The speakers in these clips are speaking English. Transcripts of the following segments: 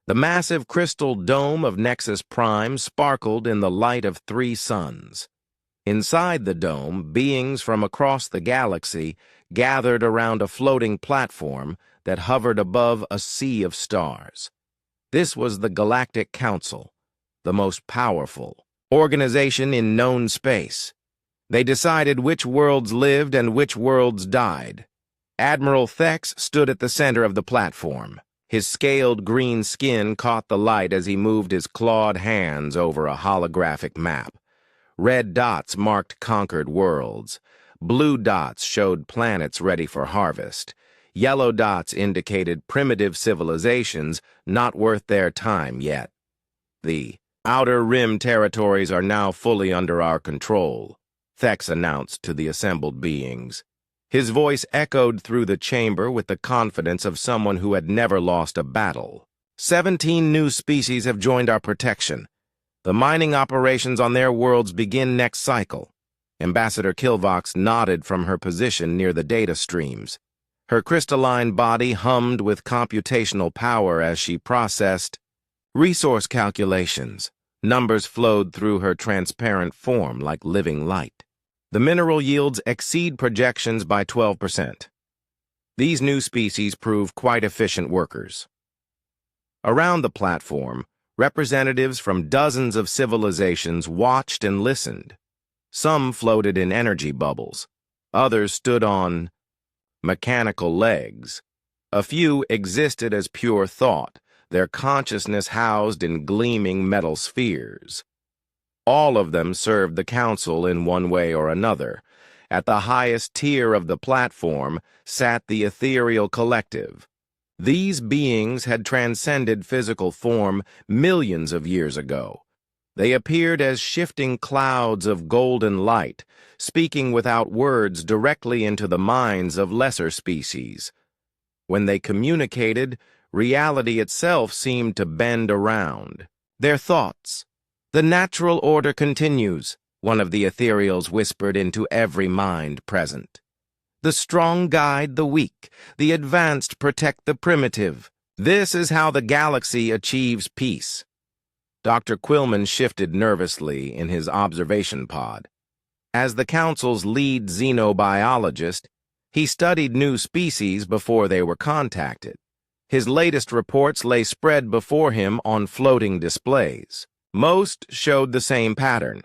The massive crystal dome of Nexus Prime sparkled in the light of 3 suns. Inside the dome, beings from across the galaxy gathered around a floating platform that hovered above a sea of stars. This was the Galactic Council, the most powerful organization in known space. They decided which worlds lived and which worlds died. Admiral Thex stood at the center of the platform. His scaled green skin caught the light as he moved his clawed hands over a holographic map. Red dots marked conquered worlds. Blue dots showed planets ready for harvest. Yellow dots indicated primitive civilizations not worth their time yet. The Outer Rim territories are now fully under our control, Thex announced to the assembled beings. His voice echoed through the chamber with the confidence of someone who had never lost a battle. 17 new species have joined our protection. The mining operations on their worlds begin next cycle. Ambassador Kilvox nodded from her position near the data streams. Her crystalline body hummed with computational power as she processed resource calculations. Numbers flowed through her transparent form like living light. The mineral yields exceed projections by 12%. These new species prove quite efficient workers. Around the platform, representatives from dozens of civilizations watched and listened. Some floated in energy bubbles. Others stood on mechanical legs. A few existed as pure thought, their consciousness housed in gleaming metal spheres. All of them served the Council in one way or another. At the highest tier of the platform sat the Ethereal Collective. These beings had transcended physical form millions of years ago. They appeared as shifting clouds of golden light, speaking without words directly into the minds of lesser species. When they communicated, reality itself seemed to bend around. Their thoughts. "The natural order continues," one of the ethereals whispered into every mind present. "The strong guide the weak, the advanced protect the primitive. This is how the galaxy achieves peace." Dr. Quillman shifted nervously in his observation pod. As the Council's lead xenobiologist, he studied new species before they were contacted. His latest reports lay spread before him on floating displays. Most showed the same pattern.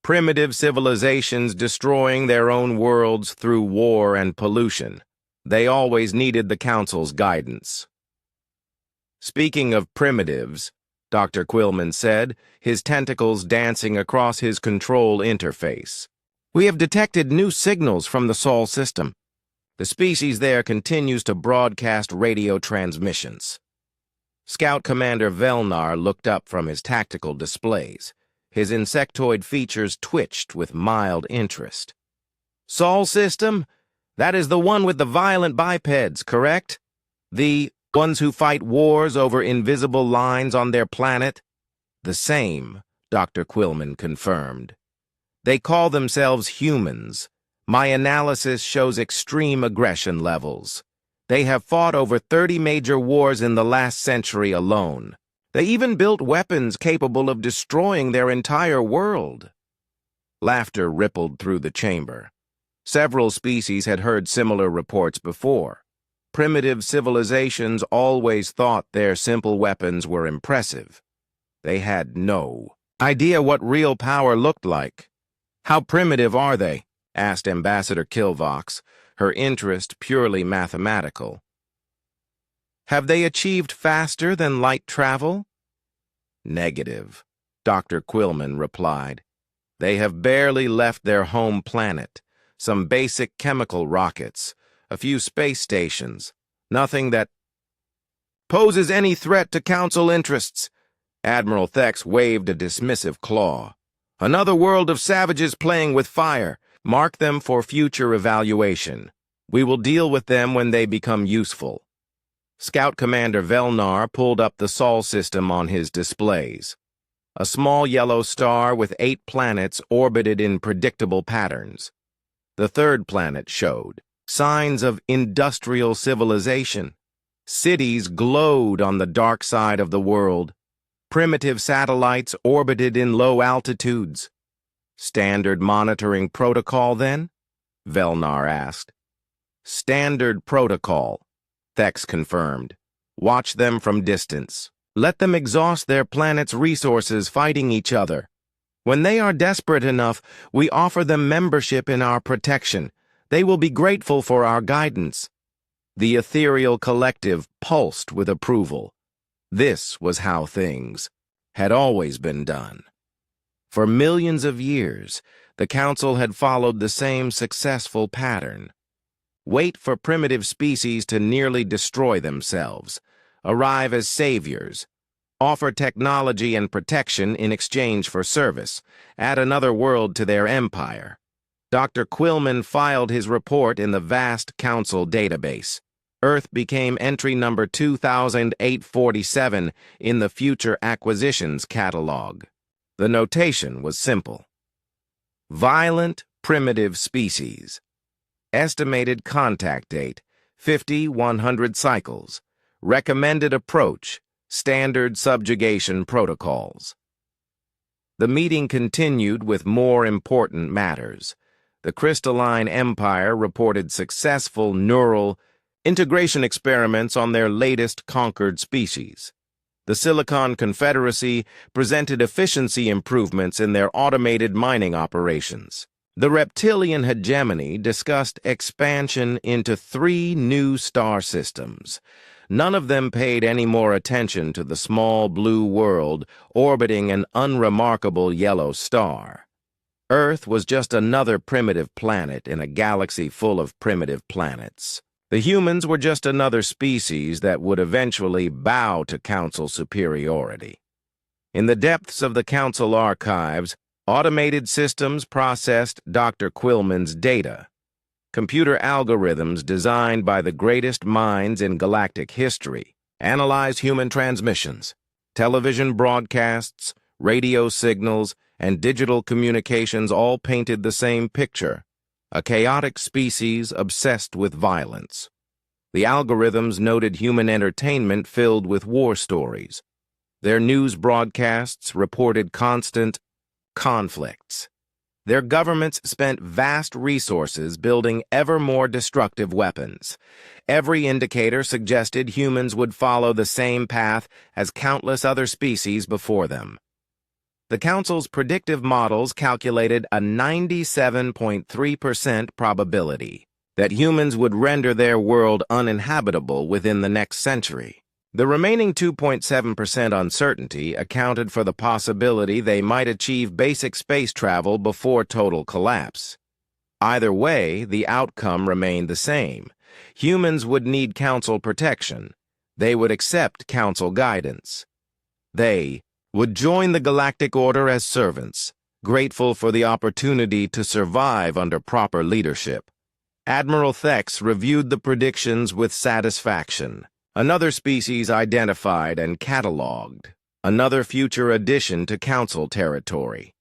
Primitive civilizations destroying their own worlds through war and pollution. They always needed the Council's guidance. "Speaking of primitives," Dr. Quillman said, his tentacles dancing across his control interface, "we have detected new signals from the Sol system. The species there continues to broadcast radio transmissions." Scout Commander Velnar looked up from his tactical displays. His insectoid features twitched with mild interest. "Sol system? That is the one with the violent bipeds, correct? The ones who fight wars over invisible lines on their planet?" "The same," Dr. Quillman confirmed. "They call themselves humans. My analysis shows extreme aggression levels. They have fought over 30 major wars in the last century alone. They even built weapons capable of destroying their entire world." Laughter rippled through the chamber. Several species had heard similar reports before. Primitive civilizations always thought their simple weapons were impressive. They had no idea what real power looked like. "How primitive are they?" asked Ambassador Kilvox, her interest purely mathematical. "Have they achieved faster than light travel?" "Negative," Dr. Quillman replied. "They have barely left their home planet. Some basic chemical rockets, a few space stations, nothing that poses any threat to Council interests." Admiral Thex waved a dismissive claw. "Another world of savages playing with fire. Mark them for future evaluation. We will deal with them when they become useful." Scout Commander Velnar pulled up the Sol system on his displays. A small yellow star with 8 planets orbited in predictable patterns. The third planet showed signs of industrial civilization. Cities glowed on the dark side of the world. Primitive satellites orbited in low altitudes. Standard monitoring protocol, then? Velnar asked. Standard protocol, Thex confirmed. Watch them from distance. Let them exhaust their planet's resources fighting each other. When they are desperate enough, we offer them membership in our protection. They will be grateful for our guidance. The ethereal collective pulsed with approval. This was how things had always been done. For millions of years, the Council had followed the same successful pattern. Wait for primitive species to nearly destroy themselves, arrive as saviors, offer technology and protection in exchange for service, add another world to their empire. Dr. Quillman filed his report in the vast Council database. Earth became entry number 2847 in the Future Acquisitions Catalog. The notation was simple. Violent primitive species. Estimated contact date, 50-100 cycles. Recommended approach, standard subjugation protocols. The meeting continued with more important matters. The Crystalline Empire reported successful neural integration experiments on their latest conquered species. The Silicon Confederacy presented efficiency improvements in their automated mining operations. The reptilian hegemony discussed expansion into 3 new star systems. None of them paid any more attention to the small blue world orbiting an unremarkable yellow star. Earth was just another primitive planet in a galaxy full of primitive planets. The humans were just another species that would eventually bow to Council superiority. In the depths of the Council archives, automated systems processed Dr. Quillman's data. Computer algorithms designed by the greatest minds in galactic history analyzed human transmissions, television broadcasts, radio signals, and digital communications all painted the same picture. A chaotic species obsessed with violence. The algorithms noted human entertainment filled with war stories. Their news broadcasts reported constant conflicts. Their governments spent vast resources building ever more destructive weapons. Every indicator suggested humans would follow the same path as countless other species before them. The Council's predictive models calculated a 97.3% probability that humans would render their world uninhabitable within the next century. The remaining 2.7% uncertainty accounted for the possibility they might achieve basic space travel before total collapse. Either way, the outcome remained the same. Humans would need Council protection. They would accept Council guidance. They would join the Galactic Order as servants, grateful for the opportunity to survive under proper leadership. Admiral Thex reviewed the predictions with satisfaction. Another species identified and catalogued. Another future addition to Council territory.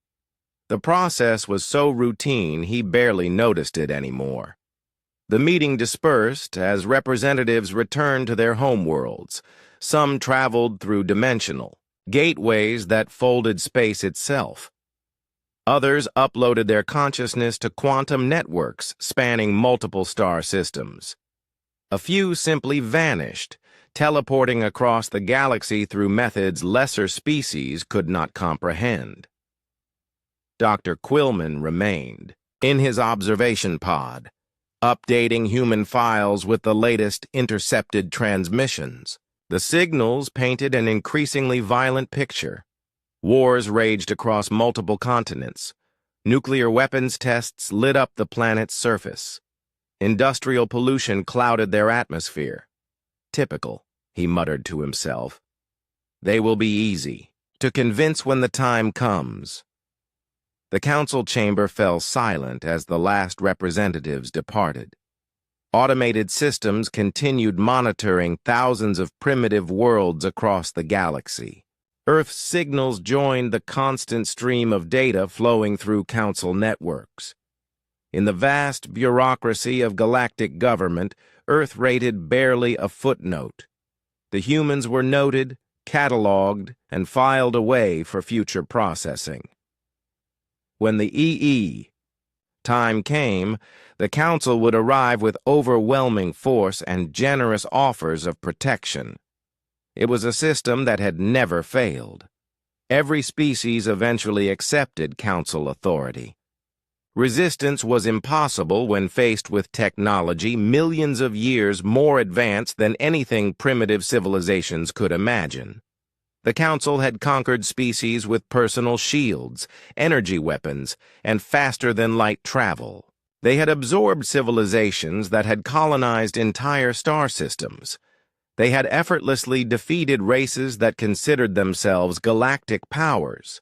The process was so routine he barely noticed it anymore. The meeting dispersed as representatives returned to their homeworlds. Some traveled through dimensional gateways that folded space itself. Others uploaded their consciousness to quantum networks spanning multiple star systems. A few simply vanished, teleporting across the galaxy through methods lesser species could not comprehend. Dr. Quillman remained in his observation pod, updating human files with the latest intercepted transmissions. The signals painted an increasingly violent picture. Wars raged across multiple continents. Nuclear weapons tests lit up the planet's surface. Industrial pollution clouded their atmosphere. Typical, he muttered to himself. They will be easy to convince when the time comes. The council chamber fell silent as the last representatives departed. Automated systems continued monitoring thousands of primitive worlds across the galaxy. Earth's signals joined the constant stream of data flowing through council networks. In the vast bureaucracy of galactic government, Earth rated barely a footnote. The humans were noted, cataloged, and filed away for future processing. When the time came, the Council would arrive with overwhelming force and generous offers of protection. It was a system that had never failed. Every species eventually accepted Council authority. Resistance was impossible when faced with technology millions of years more advanced than anything primitive civilizations could imagine. The Council had conquered species with personal shields, energy weapons, and faster-than-light travel. They had absorbed civilizations that had colonized entire star systems. They had effortlessly defeated races that considered themselves galactic powers.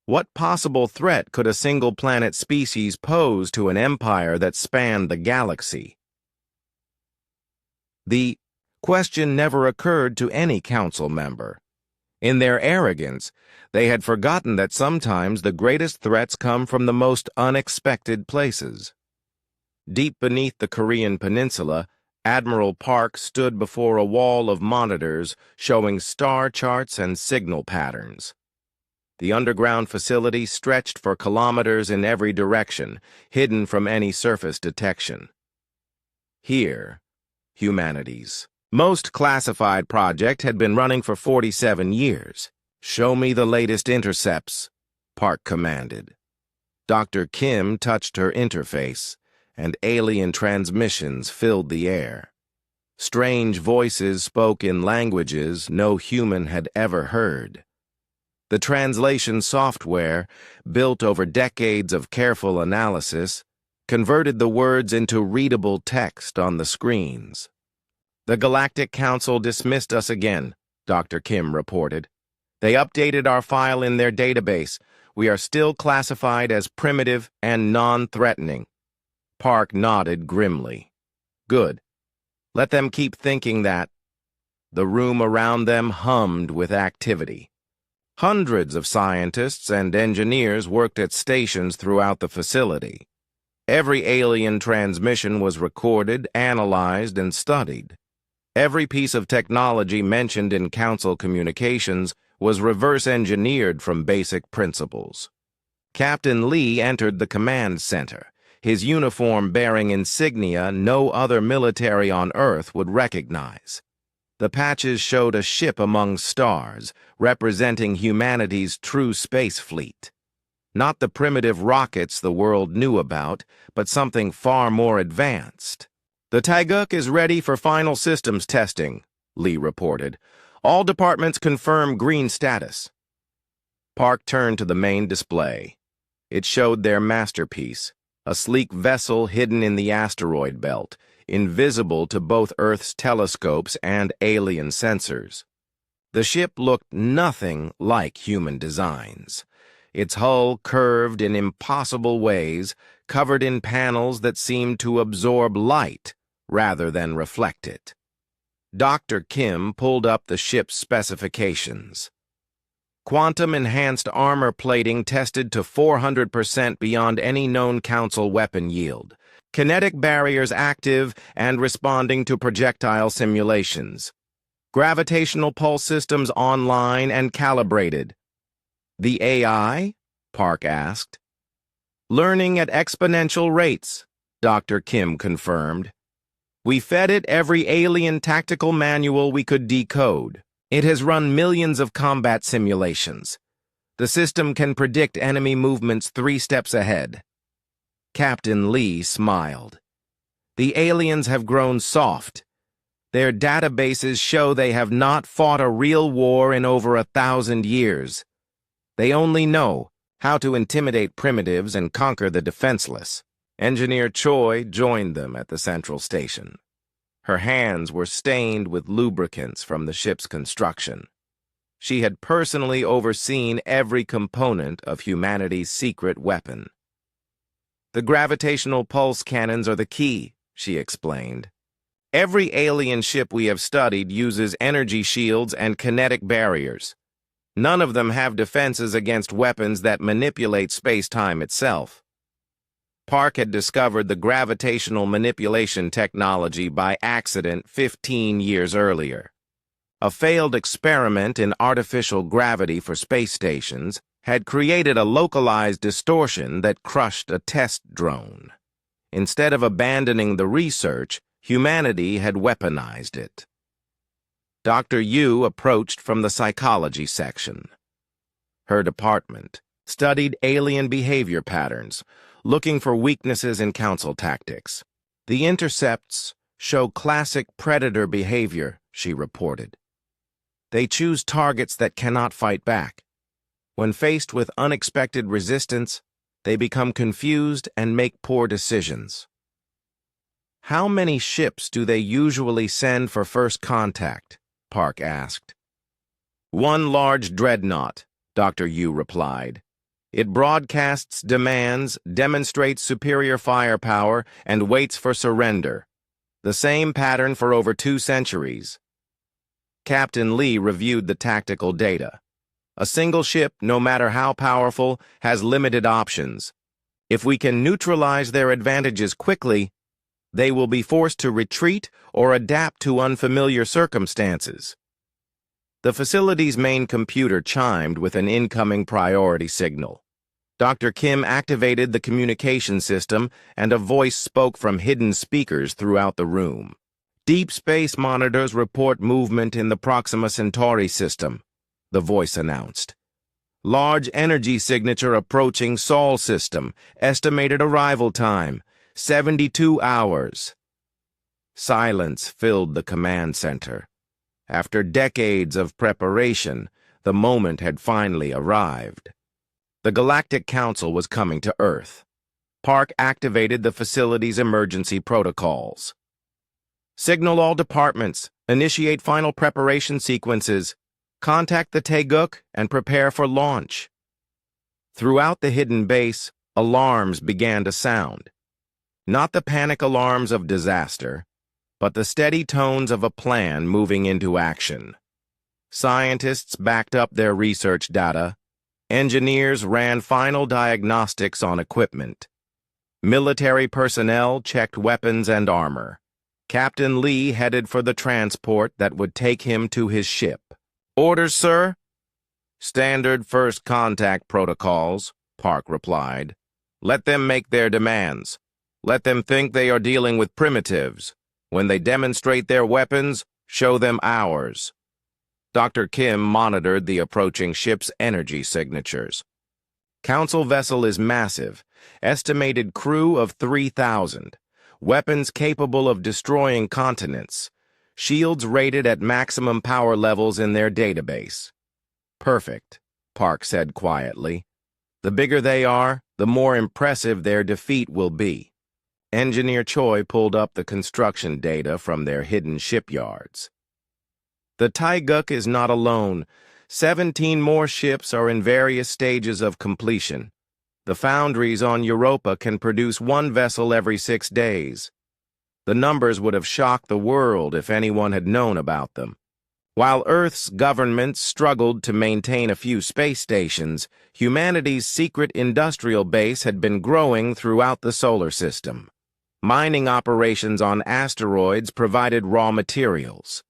What possible threat could a single-planet species pose to an empire that spanned the galaxy? The question never occurred to any Council member. In their arrogance, they had forgotten that sometimes the greatest threats come from the most unexpected places. Deep beneath the Korean peninsula, Admiral Park stood before a wall of monitors showing star charts and signal patterns. The underground facility stretched for kilometers in every direction, hidden from any surface detection. Here, humanity's most classified project had been running for 47 years. "Show me the latest intercepts," Park commanded. Dr. Kim touched her interface, and alien transmissions filled the air. Strange voices spoke in languages no human had ever heard. The translation software, built over decades of careful analysis, converted the words into readable text on the screens. "The Galactic Council dismissed us again," Dr. Kim reported. "They updated our file in their database. We are still classified as primitive and non-threatening." Park nodded grimly. "Good. Let them keep thinking that." The room around them hummed with activity. Hundreds of scientists and engineers worked at stations throughout the facility. Every alien transmission was recorded, analyzed, and studied. Every piece of technology mentioned in Council communications was reverse-engineered from basic principles. Captain Lee entered the command center, his uniform bearing insignia no other military on Earth would recognize. The patches showed a ship among stars, representing humanity's true space fleet. Not the primitive rockets the world knew about, but something far more advanced. "The Taeguk is ready for final systems testing," Lee reported. "All departments confirm green status." Park turned to the main display. It showed their masterpiece, a sleek vessel hidden in the asteroid belt, invisible to both Earth's telescopes and alien sensors. The ship looked nothing like human designs. Its hull curved in impossible ways, covered in panels that seemed to absorb light rather than reflect it. Dr. Kim pulled up the ship's specifications. Quantum-enhanced armor plating tested to 400% beyond any known Council weapon yield. Kinetic barriers active and responding to projectile simulations. Gravitational pulse systems online and calibrated. "The AI?" Park asked. "Learning at exponential rates," Dr. Kim confirmed. "We fed it every alien tactical manual we could decode. It has run millions of combat simulations. The system can predict enemy movements 3 steps ahead." Captain Lee smiled. "The aliens have grown soft. Their databases show they have not fought a real war in over 1,000 years. They only know how to intimidate primitives and conquer the defenseless." Engineer Choi joined them at the central station. Her hands were stained with lubricants from the ship's construction. She had personally overseen every component of humanity's secret weapon. "The gravitational pulse cannons are the key," she explained. "Every alien ship we have studied uses energy shields and kinetic barriers. None of them have defenses against weapons that manipulate space-time itself." Park had discovered the gravitational manipulation technology by accident 15 years earlier. A failed experiment in artificial gravity for space stations had created a localized distortion that crushed a test drone. Instead of abandoning the research, humanity had weaponized it. Dr. Yu approached from the psychology section. Her department studied alien behavior patterns, looking for weaknesses in council tactics. The intercepts show classic predator behavior, she reported. They choose targets that cannot fight back. When faced with unexpected resistance, they become confused and make poor decisions. How many ships do they usually send for first contact? Park asked. One large dreadnought, Dr. Yu replied. It broadcasts demands, demonstrates superior firepower, and waits for surrender. The same pattern for over 2 centuries. Captain Lee reviewed the tactical data. A single ship, no matter how powerful, has limited options. If we can neutralize their advantages quickly, they will be forced to retreat or adapt to unfamiliar circumstances. The facility's main computer chimed with an incoming priority signal. Dr. Kim activated the communication system, and a voice spoke from hidden speakers throughout the room. Deep space monitors report movement in the Proxima Centauri system, the voice announced. Large energy signature approaching Sol system, estimated arrival time, 72 hours. Silence filled the command center. After decades of preparation, the moment had finally arrived. The Galactic Council was coming to Earth. Park activated the facility's emergency protocols. Signal all departments, initiate final preparation sequences, contact the Taeguk, and prepare for launch. Throughout the hidden base, alarms began to sound. Not the panic alarms of disaster, but the steady tones of a plan moving into action. Scientists backed up their research data. Engineers ran final diagnostics on equipment. Military personnel checked weapons and armor. Captain Lee headed for the transport that would take him to his ship. Orders, sir? Standard first contact protocols, Park replied. Let them make their demands. Let them think they are dealing with primitives. When they demonstrate their weapons, show them ours. Dr. Kim monitored the approaching ship's energy signatures. Council vessel is massive, estimated crew of 3,000, weapons capable of destroying continents, shields rated at maximum power levels in their database. Perfect, Park said quietly. The bigger they are, the more impressive their defeat will be. Engineer Choi pulled up the construction data from their hidden shipyards. The Taeguk is not alone. 17 more ships are in various stages of completion. The foundries on Europa can produce 1 vessel every 6 days. The numbers would have shocked the world if anyone had known about them. While Earth's governments struggled to maintain a few space stations, humanity's secret industrial base had been growing throughout the solar system. Mining operations on asteroids provided raw materials.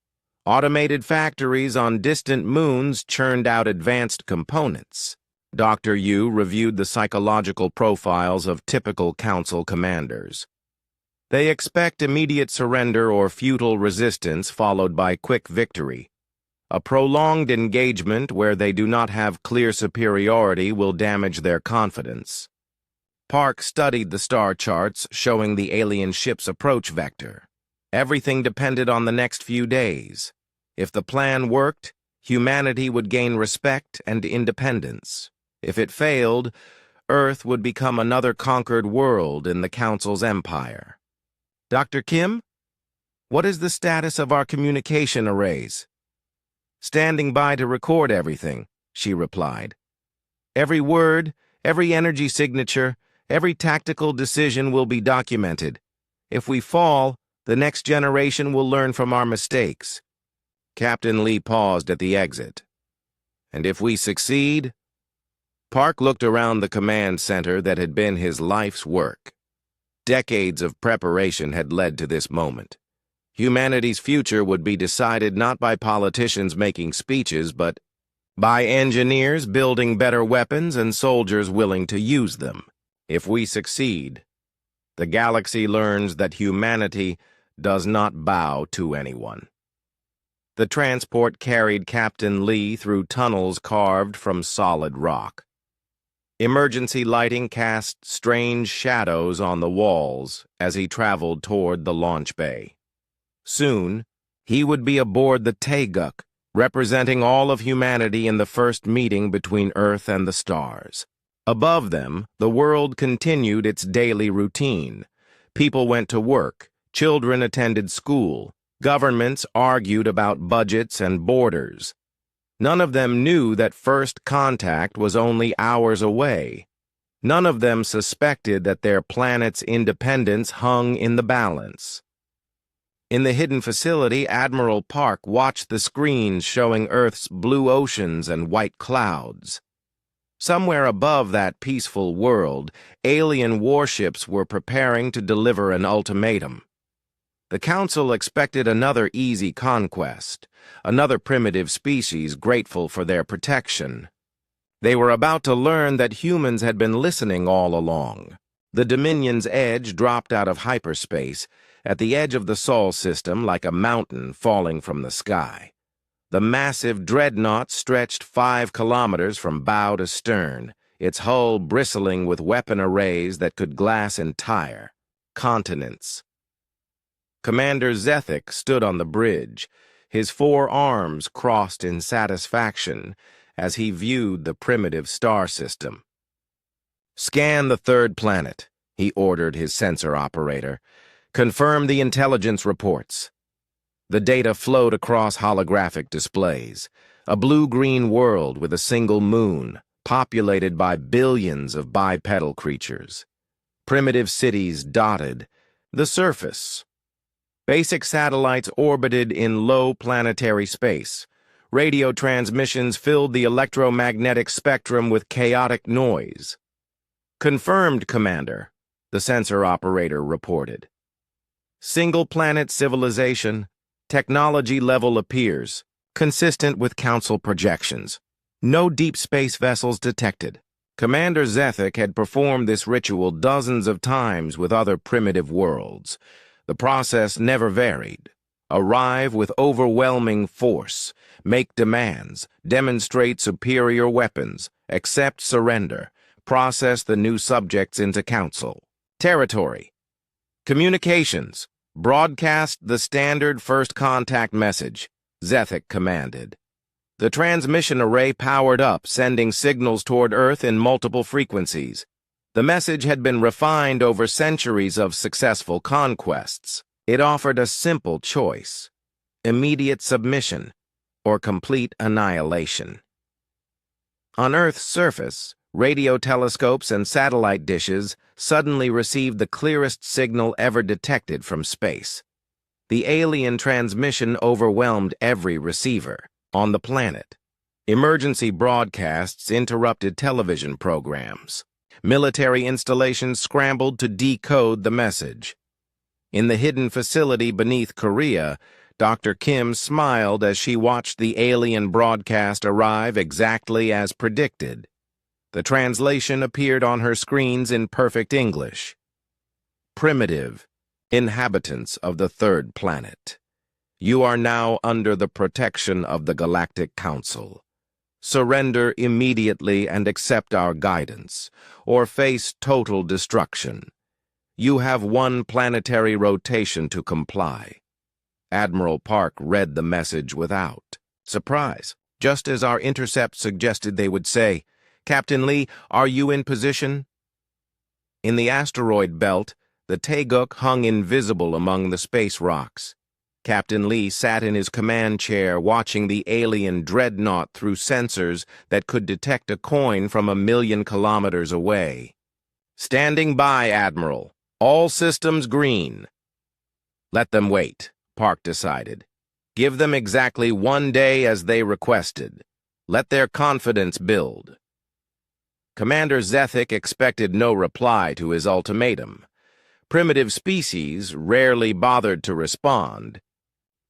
Automated factories on distant moons churned out advanced components. Dr. Yu reviewed the psychological profiles of typical Council commanders. They expect immediate surrender or futile resistance followed by quick victory. A prolonged engagement where they do not have clear superiority will damage their confidence. Park studied the star charts showing the alien ship's approach vector. Everything depended on the next few days. If the plan worked, humanity would gain respect and independence. If it failed, Earth would become another conquered world in the Council's empire. Dr. Kim, what is the status of our communication arrays? Standing by to record everything, she replied. Every word, every energy signature, every tactical decision will be documented. If we fall, the next generation will learn from our mistakes. Captain Lee paused at the exit. And if we succeed? Park looked around the command center that had been his life's work. Decades of preparation had led to this moment. Humanity's future would be decided not by politicians making speeches, but by engineers building better weapons and soldiers willing to use them. If we succeed, the galaxy learns that humanity does not bow to anyone. The transport carried Captain Lee through tunnels carved from solid rock. Emergency lighting cast strange shadows on the walls as he traveled toward the launch bay. Soon, he would be aboard the Taeguk, representing all of humanity in the first meeting between Earth and the stars. Above them, the world continued its daily routine. People went to work, children attended school, governments argued about budgets and borders. None of them knew that first contact was only hours away. None of them suspected that their planet's independence hung in the balance. In the hidden facility, Admiral Park watched the screens showing Earth's blue oceans and white clouds. Somewhere above that peaceful world, alien warships were preparing to deliver an ultimatum. The Council expected another easy conquest, another primitive species grateful for their protection. They were about to learn that humans had been listening all along. The Dominion's edge dropped out of hyperspace, at the edge of the Sol system like a mountain falling from the sky. The massive dreadnought stretched 5 kilometers from bow to stern, its hull bristling with weapon arrays that could glass entire continents. Commander Zethik stood on the bridge, his 4 arms crossed in satisfaction as he viewed the primitive star system. "Scan the third planet," he ordered his sensor operator. "Confirm the intelligence reports." The data flowed across holographic displays, a blue-green world with a single moon, populated by billions of bipedal creatures. Primitive cities dotted the surface. Basic satellites orbited in low planetary space. Radio transmissions filled the electromagnetic spectrum with chaotic noise. "Confirmed, Commander," the sensor operator reported. "Single-planet civilization. Technology level appears, consistent with Council projections. No deep space vessels detected." Commander Zethik had performed this ritual dozens of times with other primitive worlds. The process never varied. Arrive with overwhelming force, make demands, demonstrate superior weapons, accept surrender, process the new subjects into Council. Territory. Communications. Broadcast the standard first contact message, Zethik commanded. The transmission array powered up, sending signals toward Earth in multiple frequencies. The message had been refined over centuries of successful conquests. It offered a simple choice: immediate submission or complete annihilation. On Earth's surface, radio telescopes and satellite dishes suddenly received the clearest signal ever detected from space. The alien transmission overwhelmed every receiver on the planet. Emergency broadcasts interrupted television programs. Military installations scrambled to decode the message. In the hidden facility beneath Korea, Dr. Kim smiled as she watched the alien broadcast arrive exactly as predicted. The translation appeared on her screens in perfect English. Primitive, inhabitants of the third planet. You are now under the protection of the Galactic Council. Surrender immediately and accept our guidance, or face total destruction. You have 1 planetary rotation to comply. Admiral Park read the message without surprise, just as our intercept suggested they would say. "Captain Lee, are you in position?" In the asteroid belt, the Taeguk hung invisible among the space rocks. Captain Lee sat in his command chair watching the alien dreadnought through sensors that could detect a coin from 1,000,000 kilometers away. "Standing by, Admiral. All systems green." "Let them wait," Park decided. "Give them exactly 1 day as they requested. Let their confidence build." Commander Zethik expected no reply to his ultimatum. Primitive species rarely bothered to respond.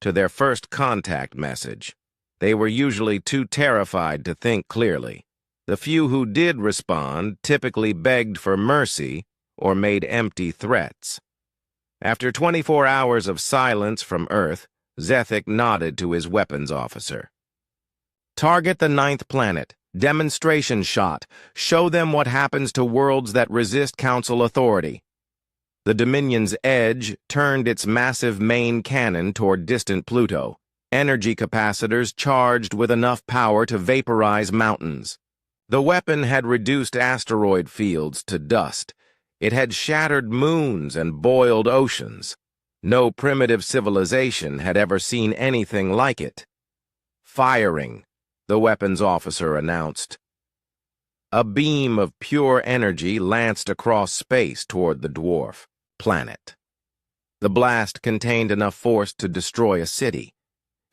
to their first contact message. They were usually too terrified to think clearly. The few who did respond typically begged for mercy or made empty threats. After 24 hours of silence from Earth, Zethik nodded to his weapons officer. Target the 9th planet. Demonstration shot. Show them what happens to worlds that resist Council authority. The Dominion's Edge turned its massive main cannon toward distant Pluto, energy capacitors charged with enough power to vaporize mountains. The weapon had reduced asteroid fields to dust. It had shattered moons and boiled oceans. No primitive civilization had ever seen anything like it. Firing, the weapons officer announced. A beam of pure energy lanced across space toward the dwarf planet. The blast contained enough force to destroy a city.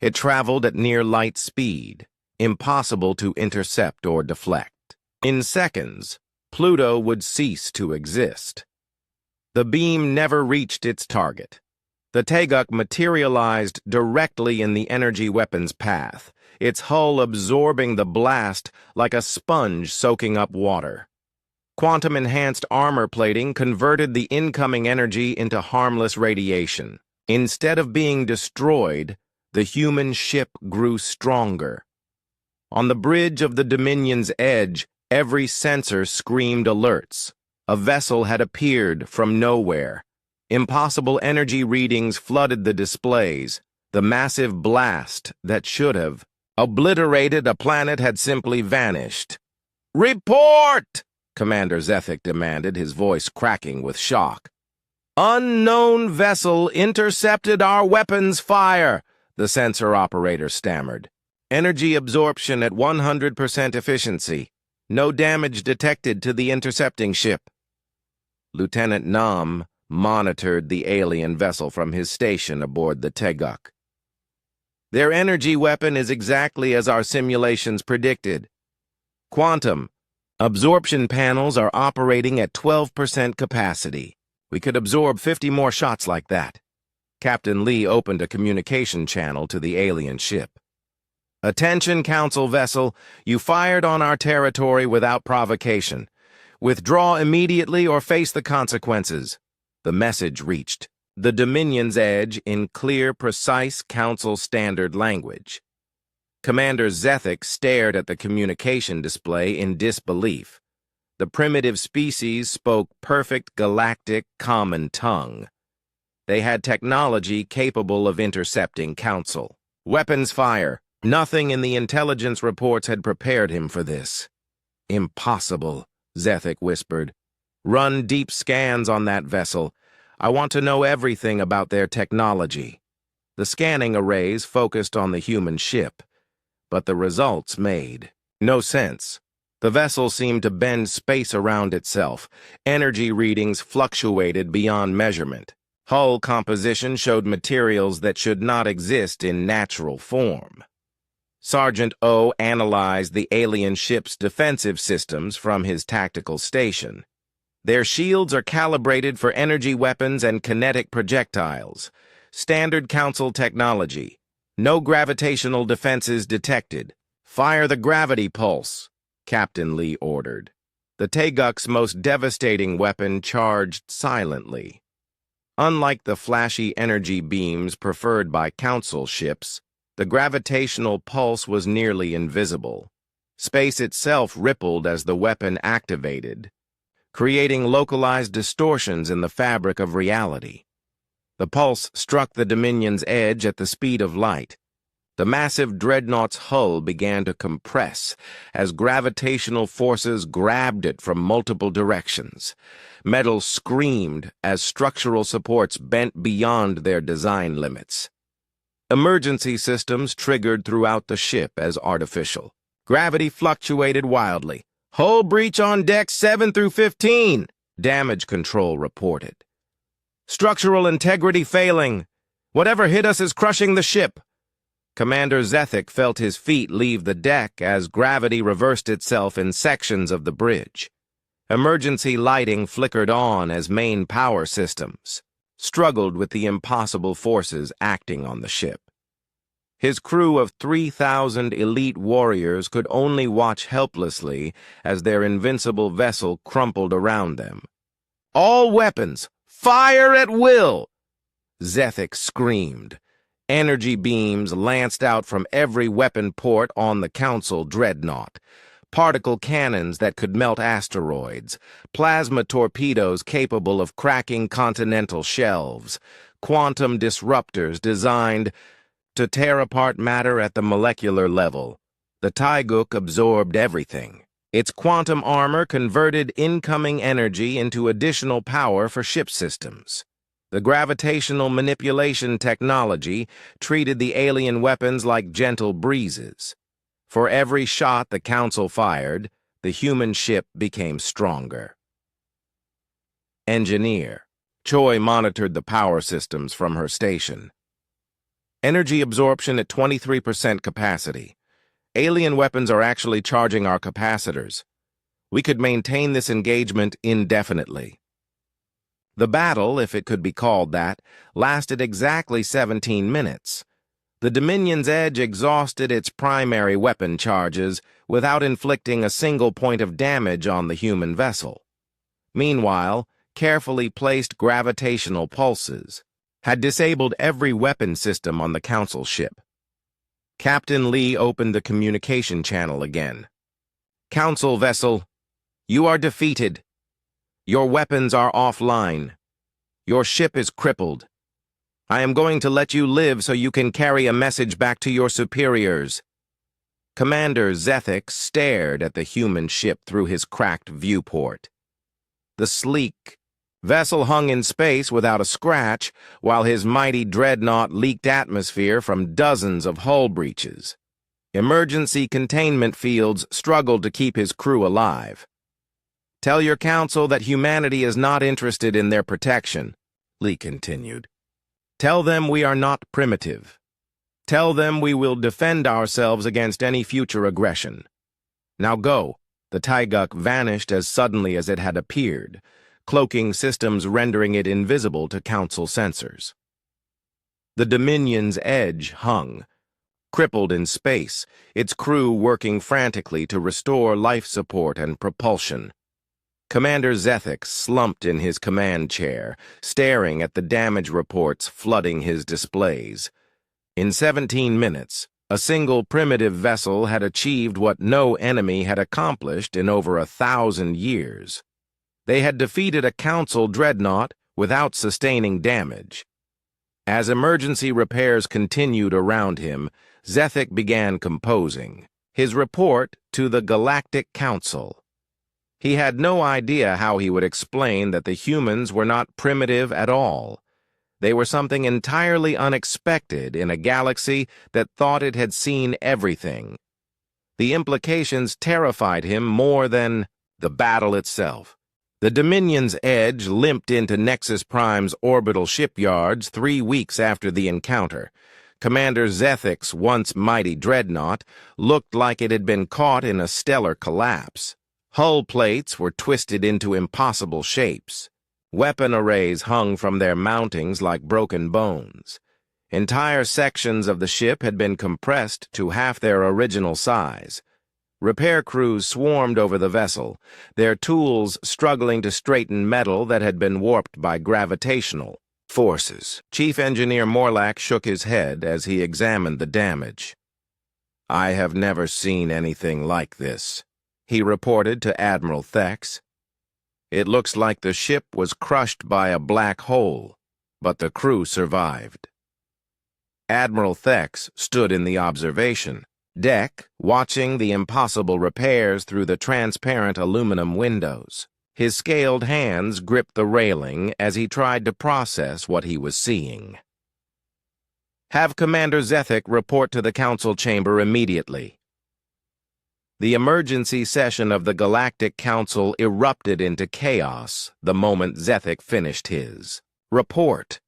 It traveled at near light speed, impossible to intercept or deflect. In seconds, Pluto would cease to exist. The beam never reached its target. The Teguk materialized directly in the energy weapon's path, its hull absorbing the blast like a sponge soaking up water. Quantum-enhanced armor plating converted the incoming energy into harmless radiation. Instead of being destroyed, the human ship grew stronger. On the bridge of the Dominion's Edge, every sensor screamed alerts. A vessel had appeared from nowhere. Impossible energy readings flooded the displays. The massive blast that should have obliterated a planet had simply vanished. "Report!" Commander Zethik demanded, his voice cracking with shock. "Unknown vessel intercepted our weapons fire," the sensor operator stammered. "Energy absorption at 100% efficiency. No damage detected to the intercepting ship." Lieutenant Nam monitored the alien vessel from his station aboard the Teguk. "Their energy weapon is exactly as our simulations predicted. Quantum, absorption panels are operating at 12% capacity. We could absorb 50 more shots like that." Captain Lee opened a communication channel to the alien ship. "Attention, Council vessel. You fired on our territory without provocation. Withdraw immediately or face the consequences." The message reached the Dominion's Edge in clear, precise Council standard language. Commander Zethik stared at the communication display in disbelief. The primitive species spoke perfect galactic common tongue. They had technology capable of intercepting Council. Weapons fire. Nothing in the intelligence reports had prepared him for this. "Impossible," Zethik whispered. "Run deep scans on that vessel. I want to know everything about their technology." The scanning arrays focused on the human ship, but the results made no sense. The vessel seemed to bend space around itself. Energy readings fluctuated beyond measurement. Hull composition showed materials that should not exist in natural form. Sergeant O analyzed the alien ship's defensive systems from his tactical station. Their shields are calibrated for energy weapons and kinetic projectiles. Standard Council technology. No gravitational defenses detected. "Fire the gravity pulse," Captain Lee ordered. The Teguk's most devastating weapon charged silently. Unlike the flashy energy beams preferred by Council ships, the gravitational pulse was nearly invisible. Space itself rippled as the weapon activated, creating localized distortions in the fabric of reality. The pulse struck the Dominion's Edge at the speed of light. The massive dreadnought's hull began to compress as gravitational forces grabbed it from multiple directions. Metal screamed as structural supports bent beyond their design limits. Emergency systems triggered throughout the ship as artificial. Gravity fluctuated wildly. "Hull breach on decks 7 through 15, damage control reported. "Structural integrity failing. Whatever hit us is crushing the ship." Commander Zethik felt his feet leave the deck as gravity reversed itself in sections of the bridge. Emergency lighting flickered on as main power systems struggled with the impossible forces acting on the ship. His crew of 3,000 elite warriors could only watch helplessly as their invincible vessel crumpled around them. "All weapons, fire at will!" Zethek screamed. Energy beams lanced out from every weapon port on the Council dreadnought. Particle cannons that could melt asteroids, plasma torpedoes capable of cracking continental shelves, quantum disruptors designed to tear apart matter at the molecular level. The Taiguk absorbed everything. Its quantum armor converted incoming energy into additional power for ship systems. The gravitational manipulation technology treated the alien weapons like gentle breezes. For every shot the Council fired, the human ship became stronger. Engineer. Choi monitored the power systems from her station. Energy absorption at 23% capacity. Alien weapons are actually charging our capacitors. We could maintain this engagement indefinitely. The battle, if it could be called that, lasted exactly 17 minutes. The Dominion's Edge exhausted its primary weapon charges without inflicting a single point of damage on the human vessel. Meanwhile, carefully placed gravitational pulses had disabled every weapon system on the Council ship. Captain Lee opened the communication channel again. "Council vessel, you are defeated. Your weapons are offline. Your ship is crippled. I am going to let you live so you can carry a message back to your superiors." Commander Zethek stared at the human ship through his cracked viewport. The sleek vessel hung in space without a scratch, while his mighty dreadnought leaked atmosphere from dozens of hull breaches. Emergency containment fields struggled to keep his crew alive. "Tell your council that humanity is not interested in their protection," Lee continued. "Tell them we are not primitive. Tell them we will defend ourselves against any future aggression. Now go." The Taiguk vanished as suddenly as it had appeared, cloaking systems rendering it invisible to Council sensors. The Dominion's Edge hung, crippled in space, its crew working frantically to restore life support and propulsion. Commander Zethek slumped in his command chair, staring at the damage reports flooding his displays. In 17 minutes, a single primitive vessel had achieved what no enemy had accomplished in over 1,000 years. They had defeated a Council dreadnought without sustaining damage. As emergency repairs continued around him, Zethek began composing his report to the Galactic Council. He had no idea how he would explain that the humans were not primitive at all. They were something entirely unexpected in a galaxy that thought it had seen everything. The implications terrified him more than the battle itself. The Dominion's Edge limped into Nexus Prime's orbital shipyards 3 weeks after the encounter. Commander Zethek's once mighty dreadnought looked like it had been caught in a stellar collapse. Hull plates were twisted into impossible shapes. Weapon arrays hung from their mountings like broken bones. Entire sections of the ship had been compressed to half their original size. Repair crews swarmed over the vessel, their tools struggling to straighten metal that had been warped by gravitational forces. Chief Engineer Morlack shook his head as he examined the damage. "I have never seen anything like this," he reported to Admiral Thex. "It looks like the ship was crushed by a black hole, but the crew survived." Admiral Thex stood in the observation deck, watching the impossible repairs through the transparent aluminum windows. His scaled hands gripped the railing as he tried to process what he was seeing. "Have Commander Zethek report to the Council chamber immediately." The emergency session of the Galactic Council erupted into chaos the moment Zethek finished his report.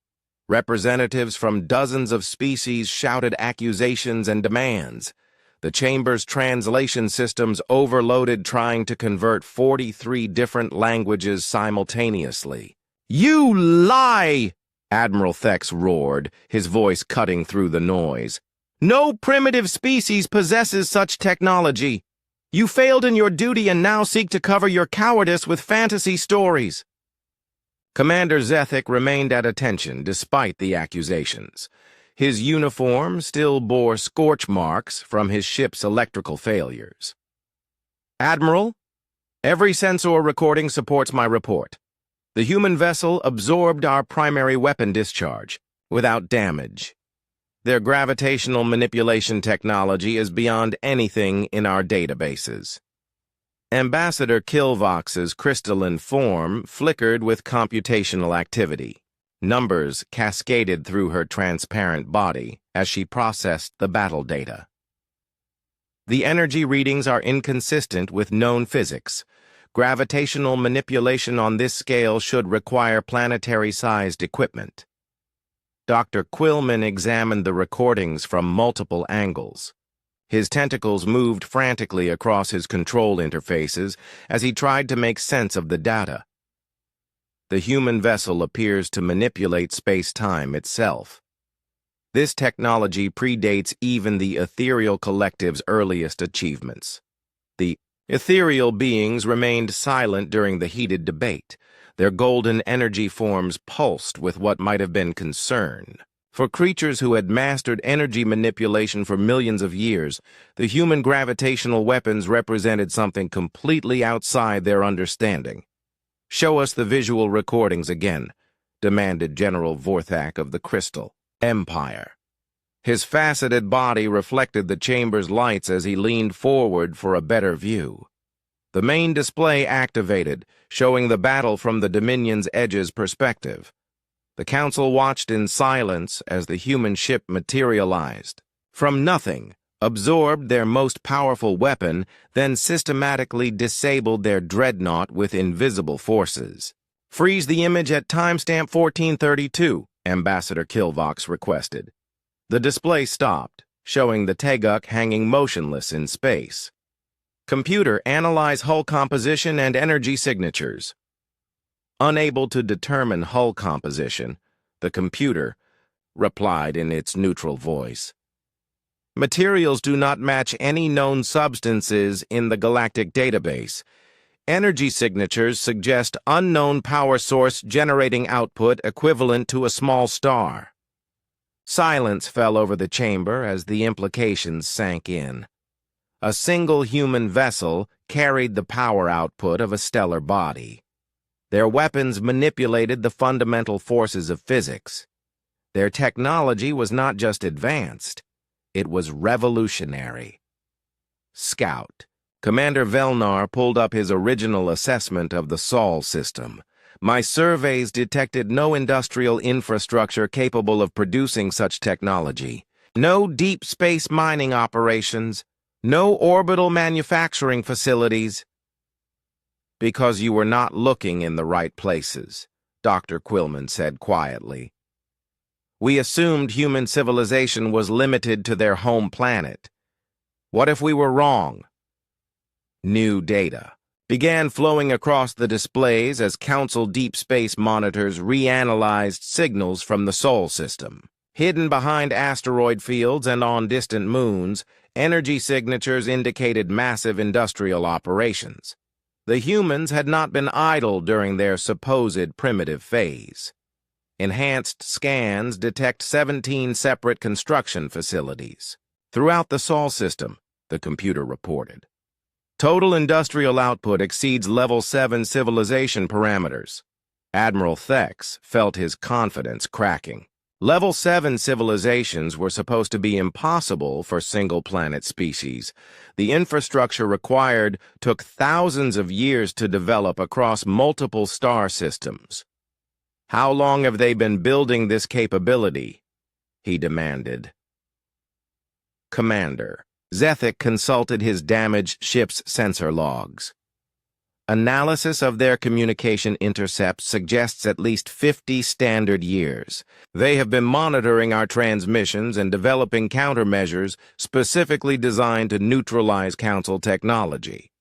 Representatives from dozens of species shouted accusations and demands. The chamber's translation systems overloaded, trying to convert 43 different languages simultaneously. "You lie!" Admiral Thex roared, his voice cutting through the noise. No primitive species possesses such technology. You failed in your duty and now seek to cover your cowardice with fantasy stories. Commander Zethic remained at attention despite the accusations. His uniform still bore scorch marks from his ship's electrical failures. Admiral, every sensor recording supports my report. The human vessel absorbed our primary weapon discharge without damage. Their gravitational manipulation technology is beyond anything in our databases. Ambassador Kilvox's crystalline form flickered with computational activity. Numbers cascaded through her transparent body as she processed the battle data. The energy readings are inconsistent with known physics. Gravitational manipulation on this scale should require planetary-sized equipment. Dr. Quillman examined the recordings from multiple angles. His tentacles moved frantically across his control interfaces as he tried to make sense of the data. The human vessel appears to manipulate space-time itself. This technology predates even the ethereal collective's earliest achievements. The ethereal beings remained silent during the heated debate. Their golden energy forms pulsed with what might have been concern. For creatures who had mastered energy manipulation for millions of years, the human gravitational weapons represented something completely outside their understanding. "Show us the visual recordings again," demanded General Vorthak of the Crystal Empire. His faceted body reflected the chamber's lights as he leaned forward for a better view. The main display activated, showing the battle from the Dominion's edge's perspective. The Council watched in silence as the human ship materialized. From nothing, absorbed their most powerful weapon, then systematically disabled their dreadnought with invisible forces. "Freeze the image at timestamp 1432, Ambassador Kilvox requested. The display stopped, showing the Teguk hanging motionless in space. "Computer, analyze hull composition and energy signatures." Unable to determine hull composition, the computer replied in its neutral voice. "Materials do not match any known substances in the galactic database. Energy signatures suggest unknown power source generating output equivalent to a small star." Silence fell over the chamber as the implications sank in. A single human vessel carried the power output of a stellar body. Their weapons manipulated the fundamental forces of physics. Their technology was not just advanced, it was revolutionary. Scout. Commander Velnar pulled up his original assessment of the Sol system. "My surveys detected no industrial infrastructure capable of producing such technology. No deep space mining operations. No orbital manufacturing facilities." "Because you were not looking in the right places," Dr. Quillman said quietly. "We assumed human civilization was limited to their home planet. What if we were wrong?" New data began flowing across the displays as Council deep space monitors reanalyzed signals from the Sol system. Hidden behind asteroid fields and on distant moons, energy signatures indicated massive industrial operations. The humans had not been idle during their supposed primitive phase. Enhanced scans detect 17 separate construction facilities throughout the Sol system, the computer reported. Total industrial output exceeds Level 7 civilization parameters. Admiral Thex felt his confidence cracking. Level 7 civilizations were supposed to be impossible for single-planet species. The infrastructure required took thousands of years to develop across multiple star systems. "How long have they been building this capability?" he demanded. "Commander." Zethic consulted his damaged ship's sensor logs. "Analysis of their communication intercepts suggests at least 50 standard years. They have been monitoring our transmissions and developing countermeasures specifically designed to neutralize Council technology."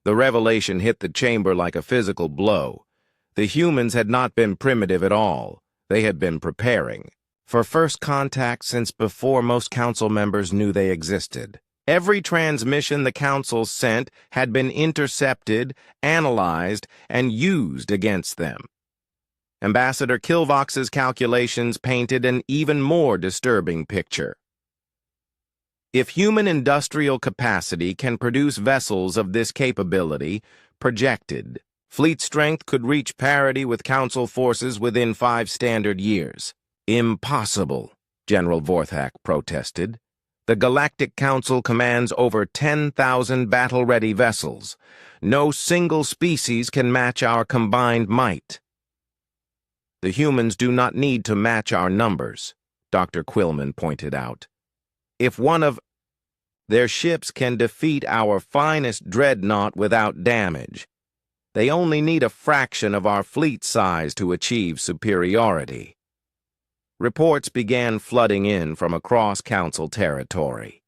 The revelation hit the chamber like a physical blow. The humans had not been primitive at all. They had been preparing. for first contact since before most council members knew they existed. Every transmission the council sent had been intercepted, analyzed, and used against them. Ambassador Kilvox's calculations painted an even more disturbing picture. If human industrial capacity can produce vessels of this capability, projected, fleet strength could reach parity with council forces within 5 standard years. Impossible, General Vorthak protested. The Galactic Council commands over 10,000 battle-ready vessels. No single species can match our combined might. The humans do not need to match our numbers, Dr. Quillman pointed out. If one of their ships can defeat our finest dreadnought without damage, they only need a fraction of our fleet size to achieve superiority. Reports began flooding in from across Council territory.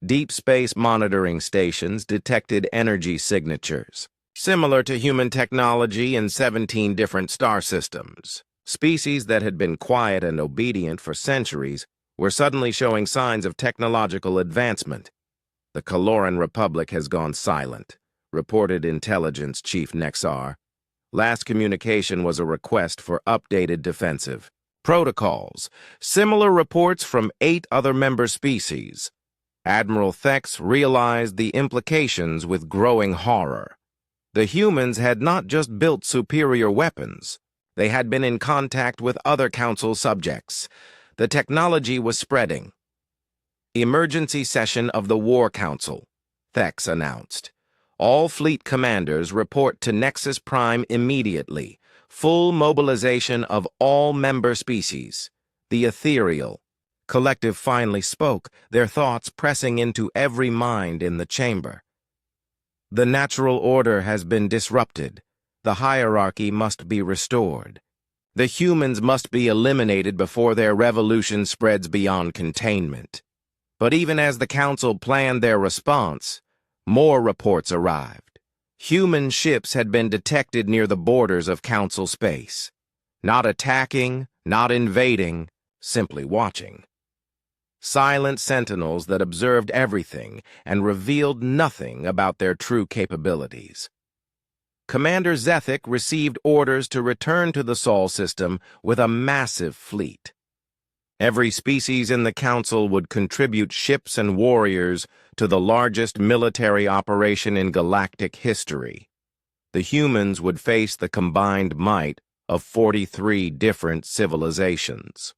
Deep space monitoring stations detected energy signatures, similar to human technology in 17 different star systems. Species that had been quiet and obedient for centuries were suddenly showing signs of technological advancement. The Caloran Republic has gone silent, reported Intelligence Chief Nexar. Last communication was a request for updated defensive protocols, similar reports from 8 other member species. Admiral Thex realized the implications with growing horror. The humans had not just built superior weapons, they had been in contact with other council subjects. The technology was spreading. Emergency session of the War Council, Thex announced. All fleet commanders report to Nexus Prime immediately. Full mobilization of all member species. The ethereal collective finally spoke, their thoughts pressing into every mind in the chamber. The natural order has been disrupted. The hierarchy must be restored. The humans must be eliminated before their revolution spreads beyond containment. But even as the Council planned their response, more reports arrived. Human ships had been detected near the borders of Council space. Not attacking, not invading, simply watching. Silent sentinels that observed everything and revealed nothing about their true capabilities. Commander Zethic received orders to return to the Sol system with a massive fleet. Every species in the Council would contribute ships and warriors to the largest military operation in galactic history. The humans would face the combined might of 43 different civilizations.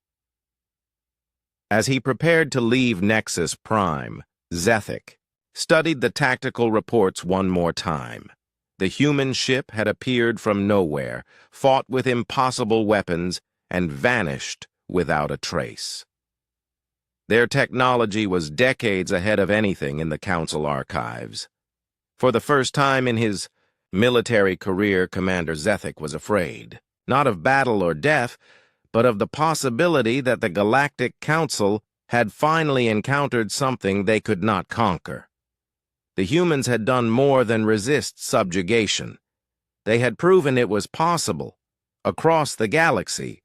As he prepared to leave Nexus Prime, Zethic studied the tactical reports one more time. The human ship had appeared from nowhere, fought with impossible weapons, and vanished without a trace. Their technology was decades ahead of anything in the Council archives. For the first time in his military career, Commander Zethic was afraid, not of battle or death, but of the possibility that the Galactic Council had finally encountered something they could not conquer. The humans had done more than resist subjugation. They had proven it was possible, across the galaxy,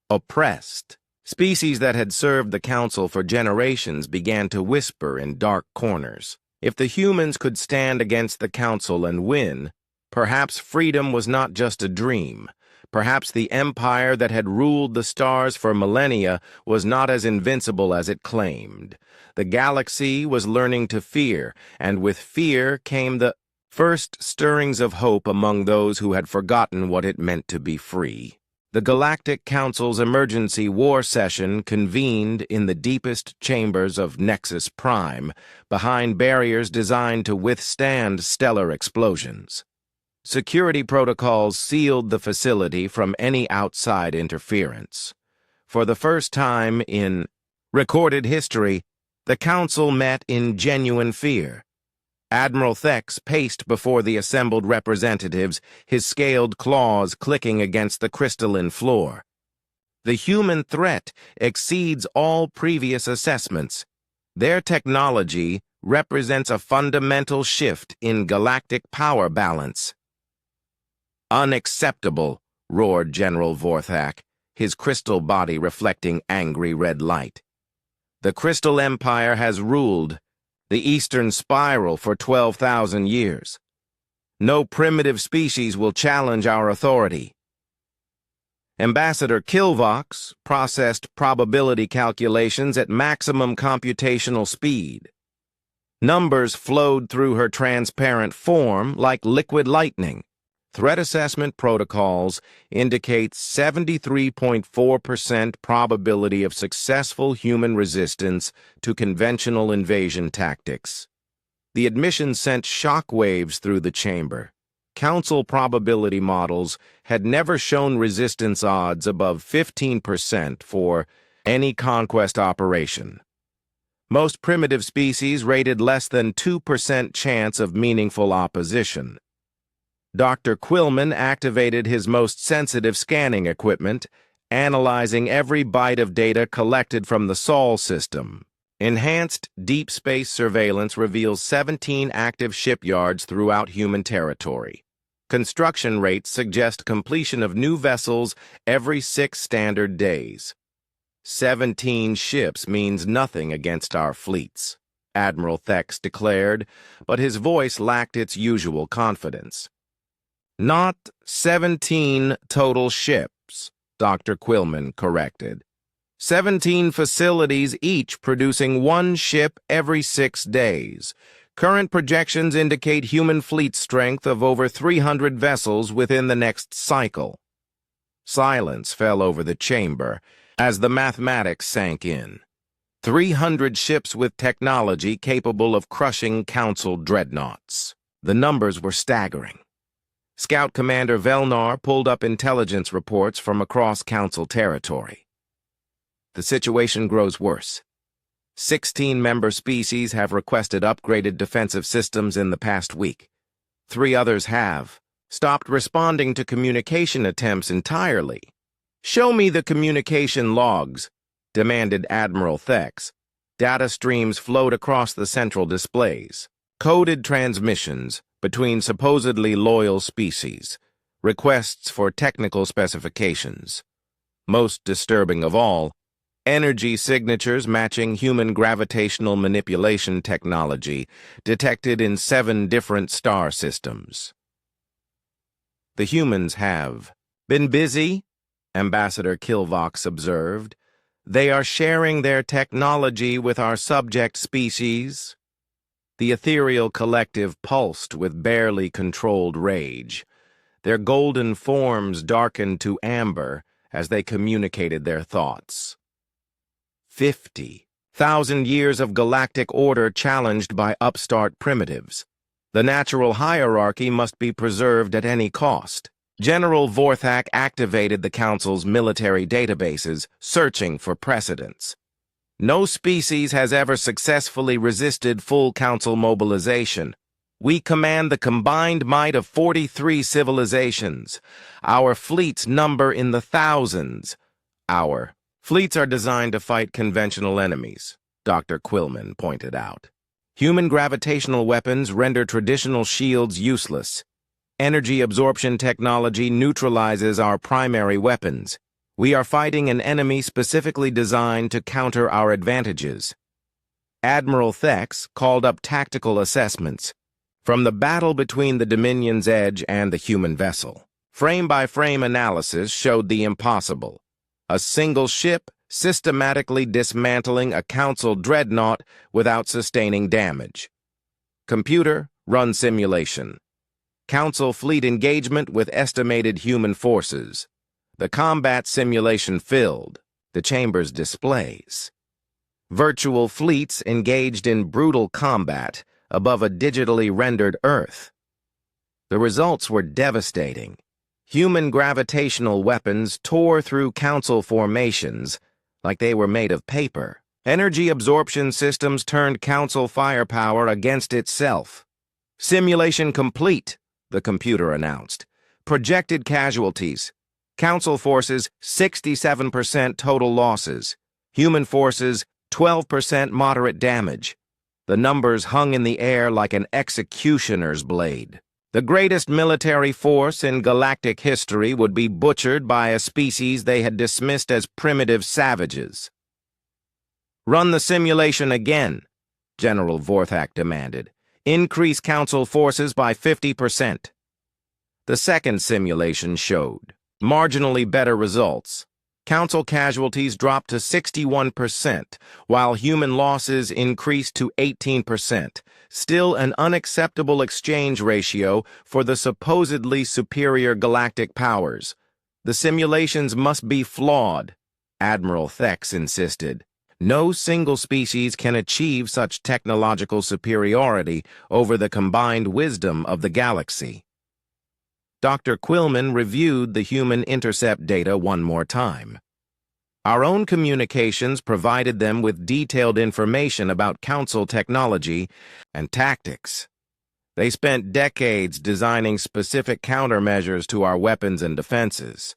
oppressed. Species that had served the Council for generations began to whisper in dark corners. If the humans could stand against the Council and win, perhaps freedom was not just a dream. Perhaps the empire that had ruled the stars for millennia was not as invincible as it claimed. The galaxy was learning to fear, and with fear came the first stirrings of hope among those who had forgotten what it meant to be free. The Galactic Council's emergency war session convened in the deepest chambers of Nexus Prime, behind barriers designed to withstand stellar explosions. Security protocols sealed the facility from any outside interference. For the first time in recorded history, the Council met in genuine fear. Admiral Thex paced before the assembled representatives, his scaled claws clicking against the crystalline floor. The human threat exceeds all previous assessments. Their technology represents a fundamental shift in galactic power balance. Unacceptable, roared General Vorthak, his crystal body reflecting angry red light. The Crystal Empire has ruled the Eastern Spiral for 12,000 years. No primitive species will challenge our authority. Ambassador Kilvox processed probability calculations at maximum computational speed. Numbers flowed through her transparent form like liquid lightning. Threat assessment protocols indicate 73.4% probability of successful human resistance to conventional invasion tactics. The admission sent shockwaves through the chamber. Council probability models had never shown resistance odds above 15% for any conquest operation. Most primitive species rated less than 2% chance of meaningful opposition. Dr. Quillman activated his most sensitive scanning equipment, analyzing every byte of data collected from the Sol system. Enhanced deep space surveillance reveals 17 active shipyards throughout human territory. Construction rates suggest completion of new vessels every 6 standard days. 17 ships means nothing against our fleets, Admiral Thex declared, but his voice lacked its usual confidence. Not 17 total ships, Dr. Quillman corrected. 17 facilities, each producing 1 ship every 6 days. Current projections indicate human fleet strength of over 300 vessels within the next cycle. Silence fell over the chamber as the mathematics sank in. 300 ships with technology capable of crushing Council dreadnoughts. The numbers were staggering. Scout Commander Velnar pulled up intelligence reports from across Council territory. The situation grows worse. 16 member species have requested upgraded defensive systems in the past week. 3 others have stopped responding to communication attempts entirely. "Show me the communication logs," demanded Admiral Thex. Data streams flowed across the central displays. Coded transmissions between supposedly loyal species. Requests for technical specifications. Most disturbing of all, energy signatures matching human gravitational manipulation technology detected in 7 different star systems. "The humans have been busy," Ambassador Kilvox observed. "They are sharing their technology with our subject species." The ethereal collective pulsed with barely controlled rage. Their golden forms darkened to amber as they communicated their thoughts. 50,000 years of galactic order challenged by upstart primitives. The natural hierarchy must be preserved at any cost. General Vorthak activated the Council's military databases, searching for precedents. No species has ever successfully resisted full Council mobilization. We command the combined might of 43 civilizations. Our fleets number in the thousands. Our fleets are designed to fight conventional enemies, Dr. Quillman pointed out. Human gravitational weapons render traditional shields useless. Energy absorption technology neutralizes our primary weapons. We are fighting an enemy specifically designed to counter our advantages. Admiral Thex called up tactical assessments from the battle between the Dominion's Edge and the human vessel. Frame-by-frame analysis showed the impossible. A single ship systematically dismantling a Council dreadnought without sustaining damage. Computer, run simulation. Council fleet engagement with estimated human forces. The combat simulation filled the chamber's displays. Virtual fleets engaged in brutal combat above a digitally rendered Earth. The results were devastating. Human gravitational weapons tore through Council formations like they were made of paper. Energy absorption systems turned Council firepower against itself. "Simulation complete," the computer announced. "Projected casualties. Council forces, 67% total losses. Human forces, 12% moderate damage." The numbers hung in the air like an executioner's blade. The greatest military force in galactic history would be butchered by a species they had dismissed as primitive savages. "Run the simulation again," General Vorthak demanded. "Increase Council forces by 50%. The second simulation showed marginally better results. Council casualties dropped to 61%, while human losses increased to 18%, still an unacceptable exchange ratio for the supposedly superior galactic powers. "The simulations must be flawed," Admiral Thex insisted. "No single species can achieve such technological superiority over the combined wisdom of the galaxy." Dr. Quillman reviewed the human intercept data one more time. "Our own communications provided them with detailed information about Council technology and tactics. They spent decades designing specific countermeasures to our weapons and defenses."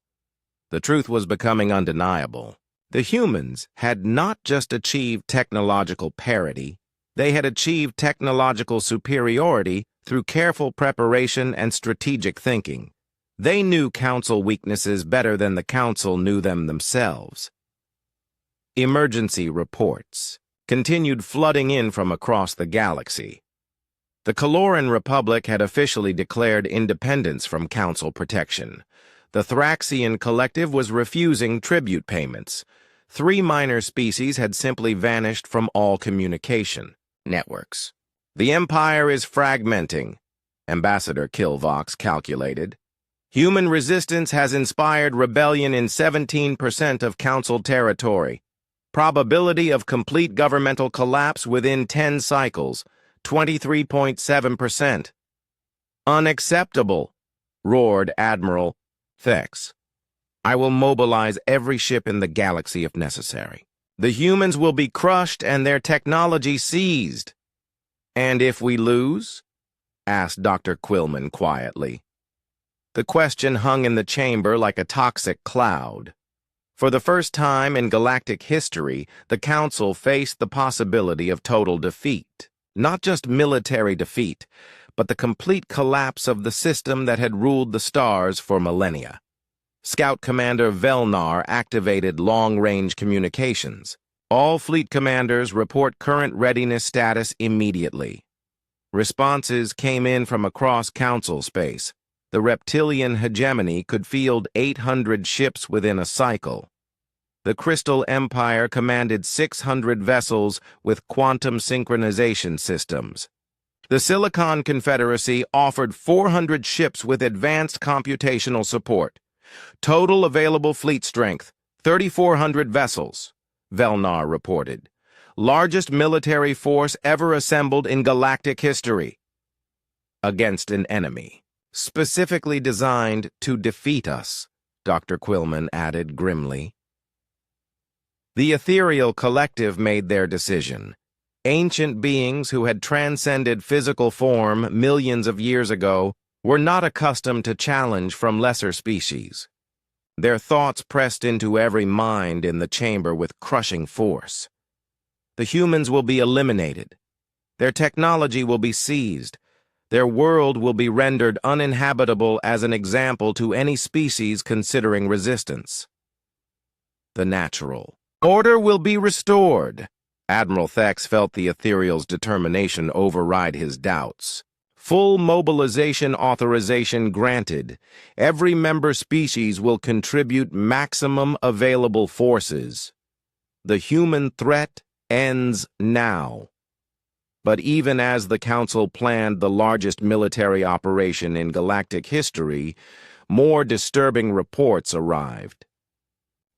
The truth was becoming undeniable. The humans had not just achieved technological parity, they had achieved technological superiority through careful preparation and strategic thinking. They knew Council weaknesses better than the Council knew them themselves. Emergency reports continued flooding in from across the galaxy. The Caloran Republic had officially declared independence from Council protection. The Thraxian Collective was refusing tribute payments. 3 minor species had simply vanished from all communication networks. "The Empire is fragmenting," Ambassador Kilvox calculated. "Human resistance has inspired rebellion in 17% of Council territory. Probability of complete governmental collapse within 10 cycles, 23.7%. "Unacceptable," roared Admiral Thex. "I will mobilize every ship in the galaxy if necessary. The humans will be crushed and their technology seized." "And if we lose?" asked Dr. Quillman quietly. The question hung in the chamber like a toxic cloud. For the first time in galactic history, the Council faced the possibility of total defeat. Not just military defeat, but the complete collapse of the system that had ruled the stars for millennia. Scout Commander Velnar activated long-range communications. "All fleet commanders report current readiness status immediately." Responses came in from across Council space. The reptilian hegemony could field 800 ships within a cycle. The Crystal Empire commanded 600 vessels with quantum synchronization systems. The Silicon Confederacy offered 400 ships with advanced computational support. Total available fleet strength, 3,400 vessels, Velnar reported. Largest military force ever assembled in galactic history. Against an enemy specifically designed to defeat us, Dr. Quillman added grimly. The ethereal collective made their decision. Ancient beings who had transcended physical form millions of years ago were not accustomed to challenge from lesser species. Their thoughts pressed into every mind in the chamber with crushing force. The humans will be eliminated. Their technology will be seized. Their world will be rendered uninhabitable as an example to any species considering resistance. The natural order will be restored. Admiral Thex felt the ethereal's determination override his doubts. Full mobilization authorization granted. Every member species will contribute maximum available forces. The human threat ends now. But even as the Council planned the largest military operation in galactic history, more disturbing reports arrived.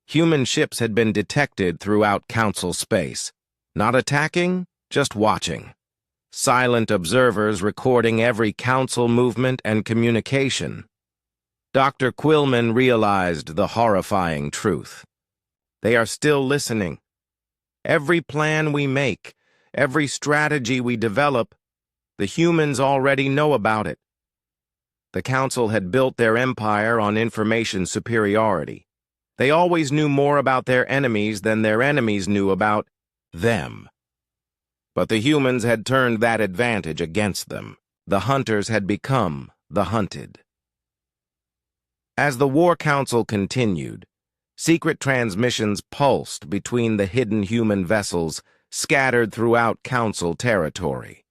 Human ships had been detected throughout Council space, not attacking, just watching. Silent observers recording every Council movement and communication. Dr. Quillman realized the horrifying truth. They are still listening. Every plan we make, every strategy we develop, the humans already know about it. The Council had built their empire on information superiority. They always knew more about their enemies than their enemies knew about them. But the humans had turned that advantage against them. The hunters had become the hunted. As the War Council continued, secret transmissions pulsed between the hidden human vessels scattered throughout Council territory.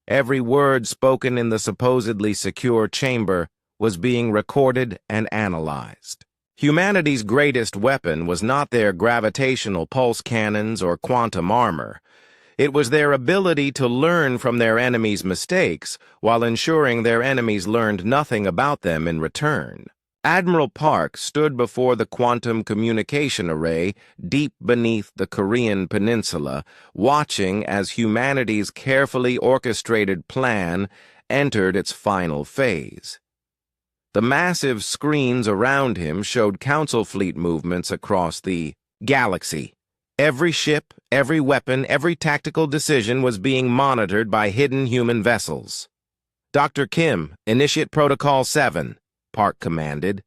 Every word spoken in the supposedly secure chamber was being recorded and analyzed. Humanity's greatest weapon was not their gravitational pulse cannons or quantum armor. It was their ability to learn from their enemies' mistakes while ensuring their enemies learned nothing about them in return. Admiral Park stood before the quantum communication array deep beneath the Korean peninsula, watching as humanity's carefully orchestrated plan entered its final phase. The massive screens around him showed Council fleet movements across the galaxy. Every ship, every weapon, every tactical decision was being monitored by hidden human vessels. "Dr. Kim, initiate Protocol 7, Park commanded.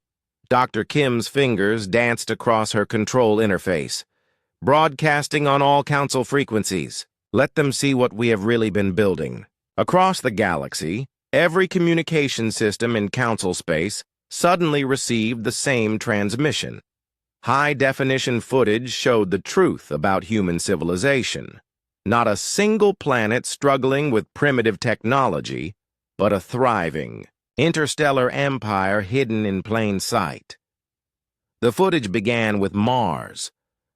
Dr. Kim's fingers danced across her control interface. "Broadcasting on all Council frequencies. Let them see what we have really been building." Across the galaxy, every communication system in Council space suddenly received the same transmission. High-definition footage showed the truth about human civilization. Not a single planet struggling with primitive technology, but a thriving, interstellar empire hidden in plain sight. The footage began with Mars.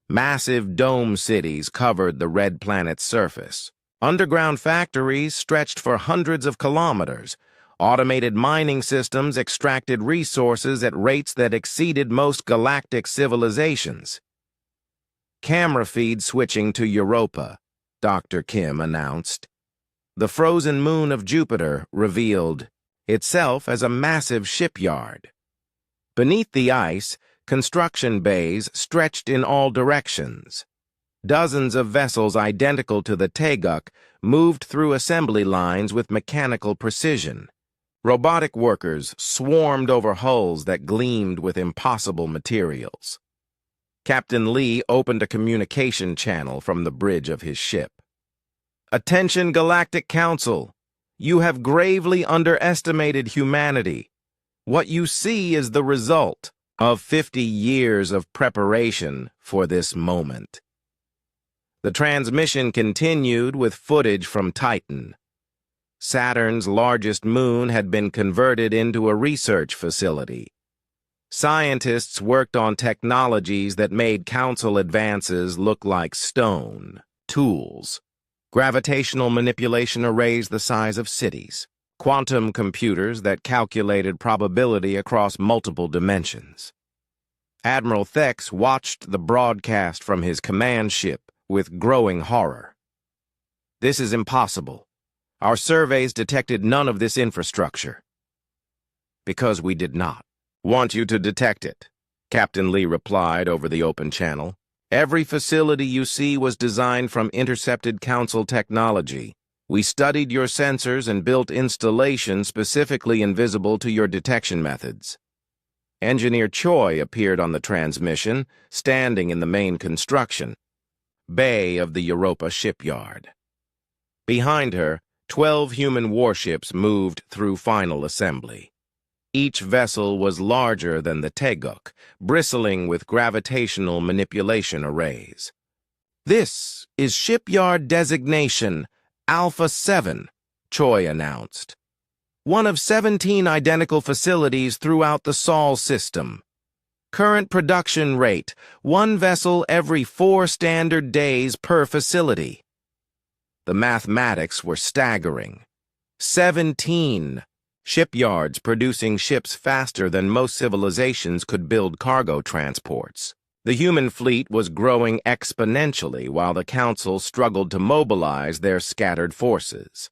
Massive dome cities covered the red planet's surface. Underground factories stretched for hundreds of kilometers. Automated mining systems extracted resources at rates that exceeded most galactic civilizations. "Camera feed switching to Europa," Dr. Kim announced. The frozen moon of Jupiter revealed itself as a massive shipyard. Beneath the ice, construction bays stretched in all directions. Dozens of vessels identical to the Taeguk moved through assembly lines with mechanical precision. Robotic workers swarmed over hulls that gleamed with impossible materials. Captain Lee opened a communication channel from the bridge of his ship. "Attention, Galactic Council! You have gravely underestimated humanity. What you see is the result of 50 years of preparation for this moment." The transmission continued with footage from Titan. Saturn's largest moon had been converted into a research facility. Scientists worked on technologies that made Council advances look like stone tools. Gravitational manipulation arrays the size of cities. Quantum computers that calculated probability across multiple dimensions. Admiral Thex watched the broadcast from his command ship with growing horror. "This is impossible. Our surveys detected none of this infrastructure." "Because we did not want you to detect it," Captain Lee replied over the open channel. "Every facility you see was designed from intercepted Council technology. We studied your sensors and built installations specifically invisible to your detection methods." Engineer Choi appeared on the transmission, standing in the main construction bay of the Europa shipyard. Behind her, 12 human warships moved through final assembly. Each vessel was larger than the Taeguk, bristling with gravitational manipulation arrays. "This is shipyard designation Alpha 7, Choi announced. "One of 17 identical facilities throughout the Sol system. Current production rate, 1 vessel every 4 standard days per facility." The mathematics were staggering. 17 shipyards producing ships faster than most civilizations could build cargo transports. The human fleet was growing exponentially while the Council struggled to mobilize their scattered forces.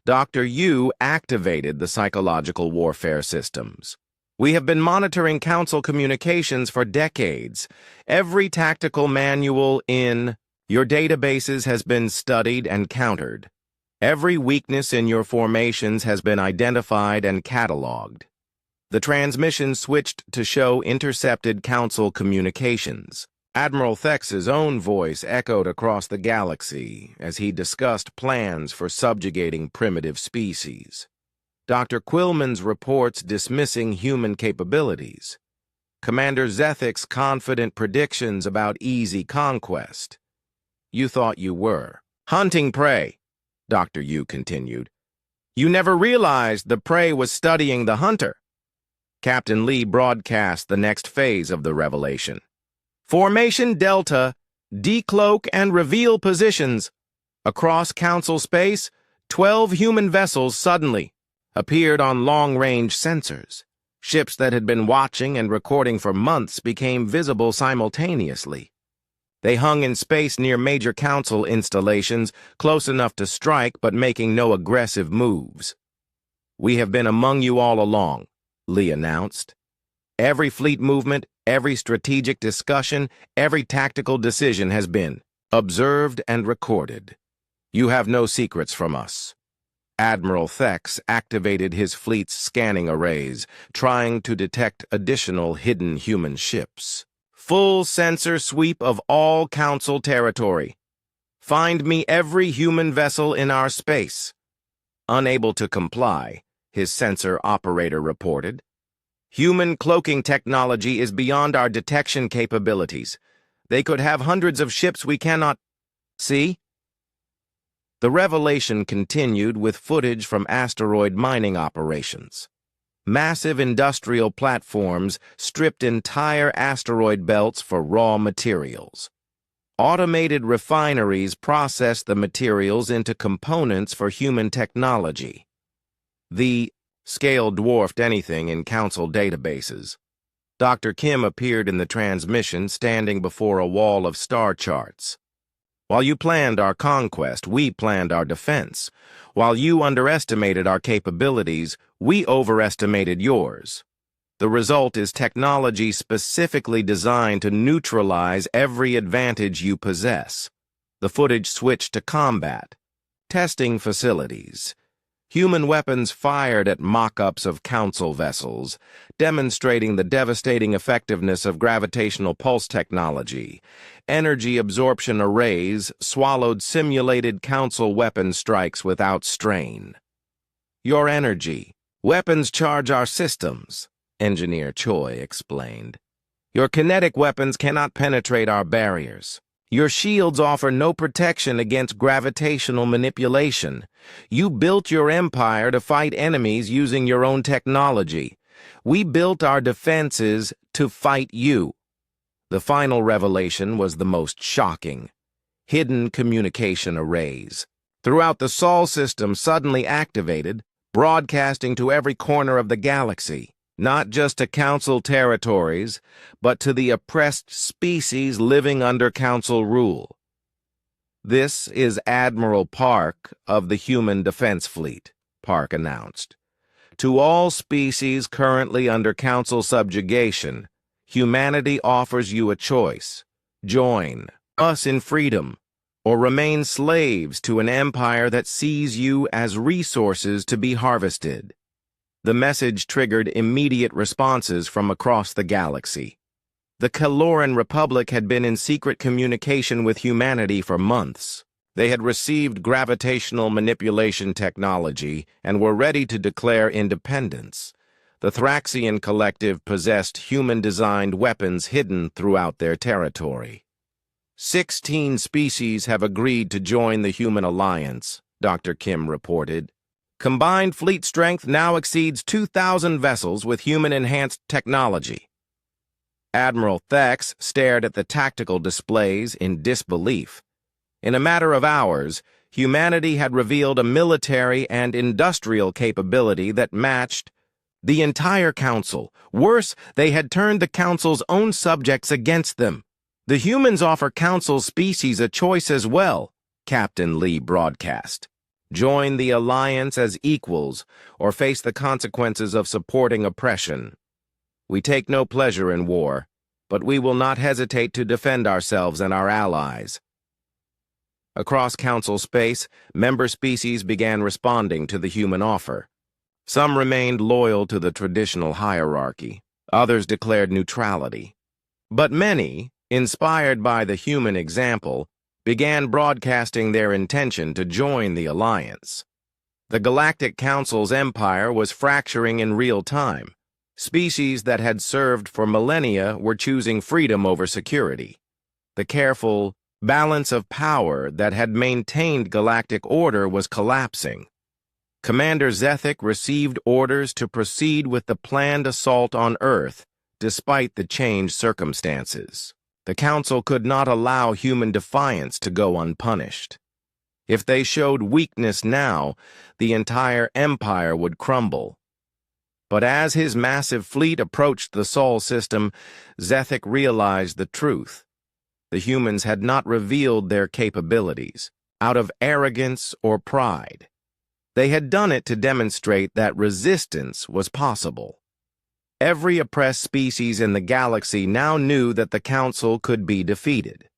Dr. Yu activated the psychological warfare systems. "We have been monitoring Council communications for decades. Every tactical manual in your databases has been studied and countered. Every weakness in your formations has been identified and cataloged." The transmission switched to show intercepted Council communications. Admiral Thex's own voice echoed across the galaxy as he discussed plans for subjugating primitive species. Dr. Quillman's reports dismissing human capabilities. Commander Zethik's confident predictions about easy conquest. You thought you were. Hunting prey, Dr. Yu continued. You never realized the prey was studying the hunter. Captain Lee broadcast the next phase of the revelation. Formation Delta, decloak and reveal positions. Across Council space, 12 human vessels suddenly appeared on long-range sensors. Ships that had been watching and recording for months became visible simultaneously. They hung in space near major Council installations, close enough to strike but making no aggressive moves. We have been among you all along, Lee announced. Every fleet movement, every strategic discussion, every tactical decision has been observed and recorded. You have no secrets from us. Admiral Thex activated his fleet's scanning arrays, trying to detect additional hidden human ships. Full sensor sweep of all Council territory. Find me every human vessel in our space. Unable to comply, his sensor operator reported. Human cloaking technology is beyond our detection capabilities. They could have hundreds of ships we cannot see. The revelation continued with footage from asteroid mining operations. Massive industrial platforms stripped entire asteroid belts for raw materials. Automated refineries processed the materials into components for human technology. The scale dwarfed anything in Council databases. Dr. Kim appeared in the transmission, standing before a wall of star charts. While you planned our conquest, we planned our defense. While you underestimated our capabilities, we overestimated yours. The result is technology specifically designed to neutralize every advantage you possess. The footage switched to combat. Testing facilities. Human weapons fired at mock-ups of Council vessels, demonstrating the devastating effectiveness of gravitational pulse technology. Energy absorption arrays swallowed simulated Council weapon strikes without strain. Your energy. Weapons charge our systems, Engineer Choi explained. Your kinetic weapons cannot penetrate our barriers. Your shields offer no protection against gravitational manipulation. You built your empire to fight enemies using your own technology. We built our defenses to fight you. The final revelation was the most shocking. Hidden communication arrays. Throughout the Sol system suddenly activated, broadcasting to every corner of the galaxy. Not just to Council territories, but to the oppressed species living under Council rule. This is Admiral Park of the Human Defense Fleet, Park announced. To all species currently under Council subjugation, humanity offers you a choice. Join us in freedom, or remain slaves to an empire that sees you as resources to be harvested. The message triggered immediate responses from across the galaxy. The Kaloran Republic had been in secret communication with humanity for months. They had received gravitational manipulation technology and were ready to declare independence. The Thraxian Collective possessed human-designed weapons hidden throughout their territory. 16 species have agreed to join the Human Alliance, Dr. Kim reported. Combined fleet strength now exceeds 2,000 vessels with human-enhanced technology. Admiral Thex stared at the tactical displays in disbelief. In a matter of hours, humanity had revealed a military and industrial capability that matched the entire Council. Worse, they had turned the Council's own subjects against them. The humans offer Council species a choice as well, Captain Lee broadcast. Join the Alliance as equals, or face the consequences of supporting oppression. We take no pleasure in war, but we will not hesitate to defend ourselves and our allies. Across Council space, member species began responding to the human offer. Some remained loyal to the traditional hierarchy. Others declared neutrality. But many, inspired by the human example, began broadcasting their intention to join the Alliance. The Galactic Council's empire was fracturing in real time. Species that had served for millennia were choosing freedom over security. The careful balance of power that had maintained galactic order was collapsing. Commander Zethik received orders to proceed with the planned assault on Earth, despite the changed circumstances. The Council could not allow human defiance to go unpunished. If they showed weakness now, the entire empire would crumble. But as his massive fleet approached the Sol system, Zethik realized the truth. The humans had not revealed their capabilities, out of arrogance or pride. They had done it to demonstrate that resistance was possible. Every oppressed species in the galaxy now knew that the Council could be defeated.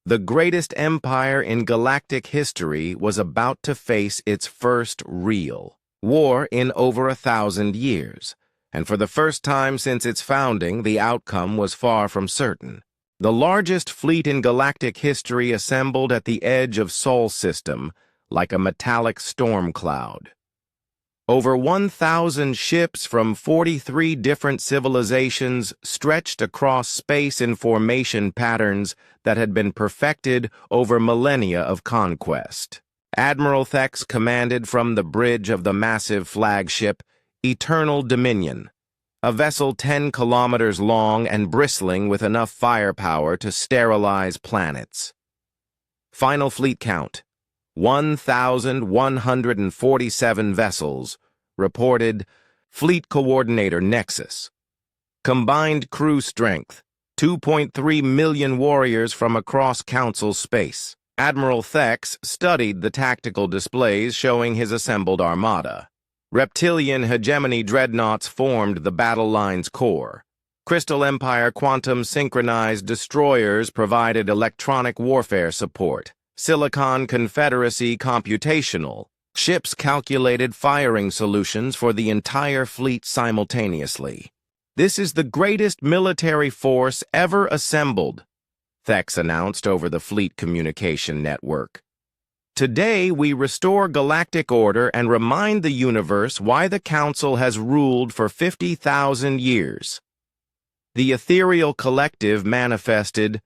The greatest empire in galactic history was about to face its first real war in over 1,000 years, and for the first time since its founding, the outcome was far from certain. The largest fleet in galactic history assembled at the edge of Sol system, like a metallic storm cloud. Over 1,000 ships from 43 different civilizations stretched across space in formation patterns that had been perfected over millennia of conquest. Admiral Thex commanded from the bridge of the massive flagship Eternal Dominion, a vessel 10 kilometers long and bristling with enough firepower to sterilize planets. Final fleet count: 1,147 vessels, reported Fleet Coordinator Nexus. Combined crew strength: 2.3 million warriors from across Council space. Admiral Thex studied the tactical displays showing his assembled armada. Reptilian hegemony dreadnoughts formed the battle line's core. Crystal Empire quantum-synchronized destroyers provided electronic warfare support. Silicon Confederacy computational ships calculated firing solutions for the entire fleet simultaneously. "This is the greatest military force ever assembled," Thex announced over the fleet communication network. "Today we restore galactic order and remind the universe why the Council has ruled for 50,000 years." The ethereal collective manifested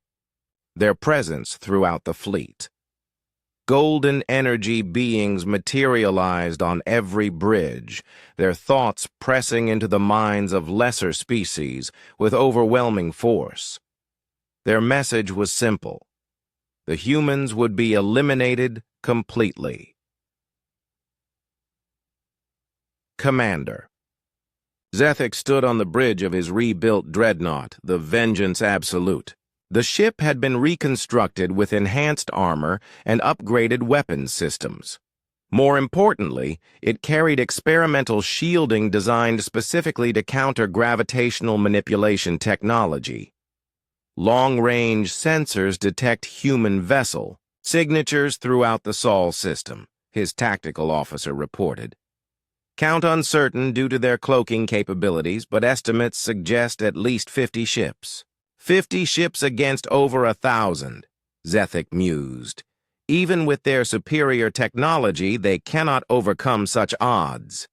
their presence throughout the fleet. Golden energy beings materialized on every bridge, their thoughts pressing into the minds of lesser species with overwhelming force. Their message was simple: the humans would be eliminated completely. Commander. Zethik stood on the bridge of his rebuilt dreadnought, the Vengeance Absolute. The ship had been reconstructed with enhanced armor and upgraded weapons systems. More importantly, it carried experimental shielding designed specifically to counter gravitational manipulation technology. Long-range sensors detect human vessel signatures throughout the Sol system, his tactical officer reported. Count uncertain due to their cloaking capabilities, but estimates suggest at least 50 ships. 50 ships against over 1,000, Zethik mused. Even with their superior technology, they cannot overcome such odds.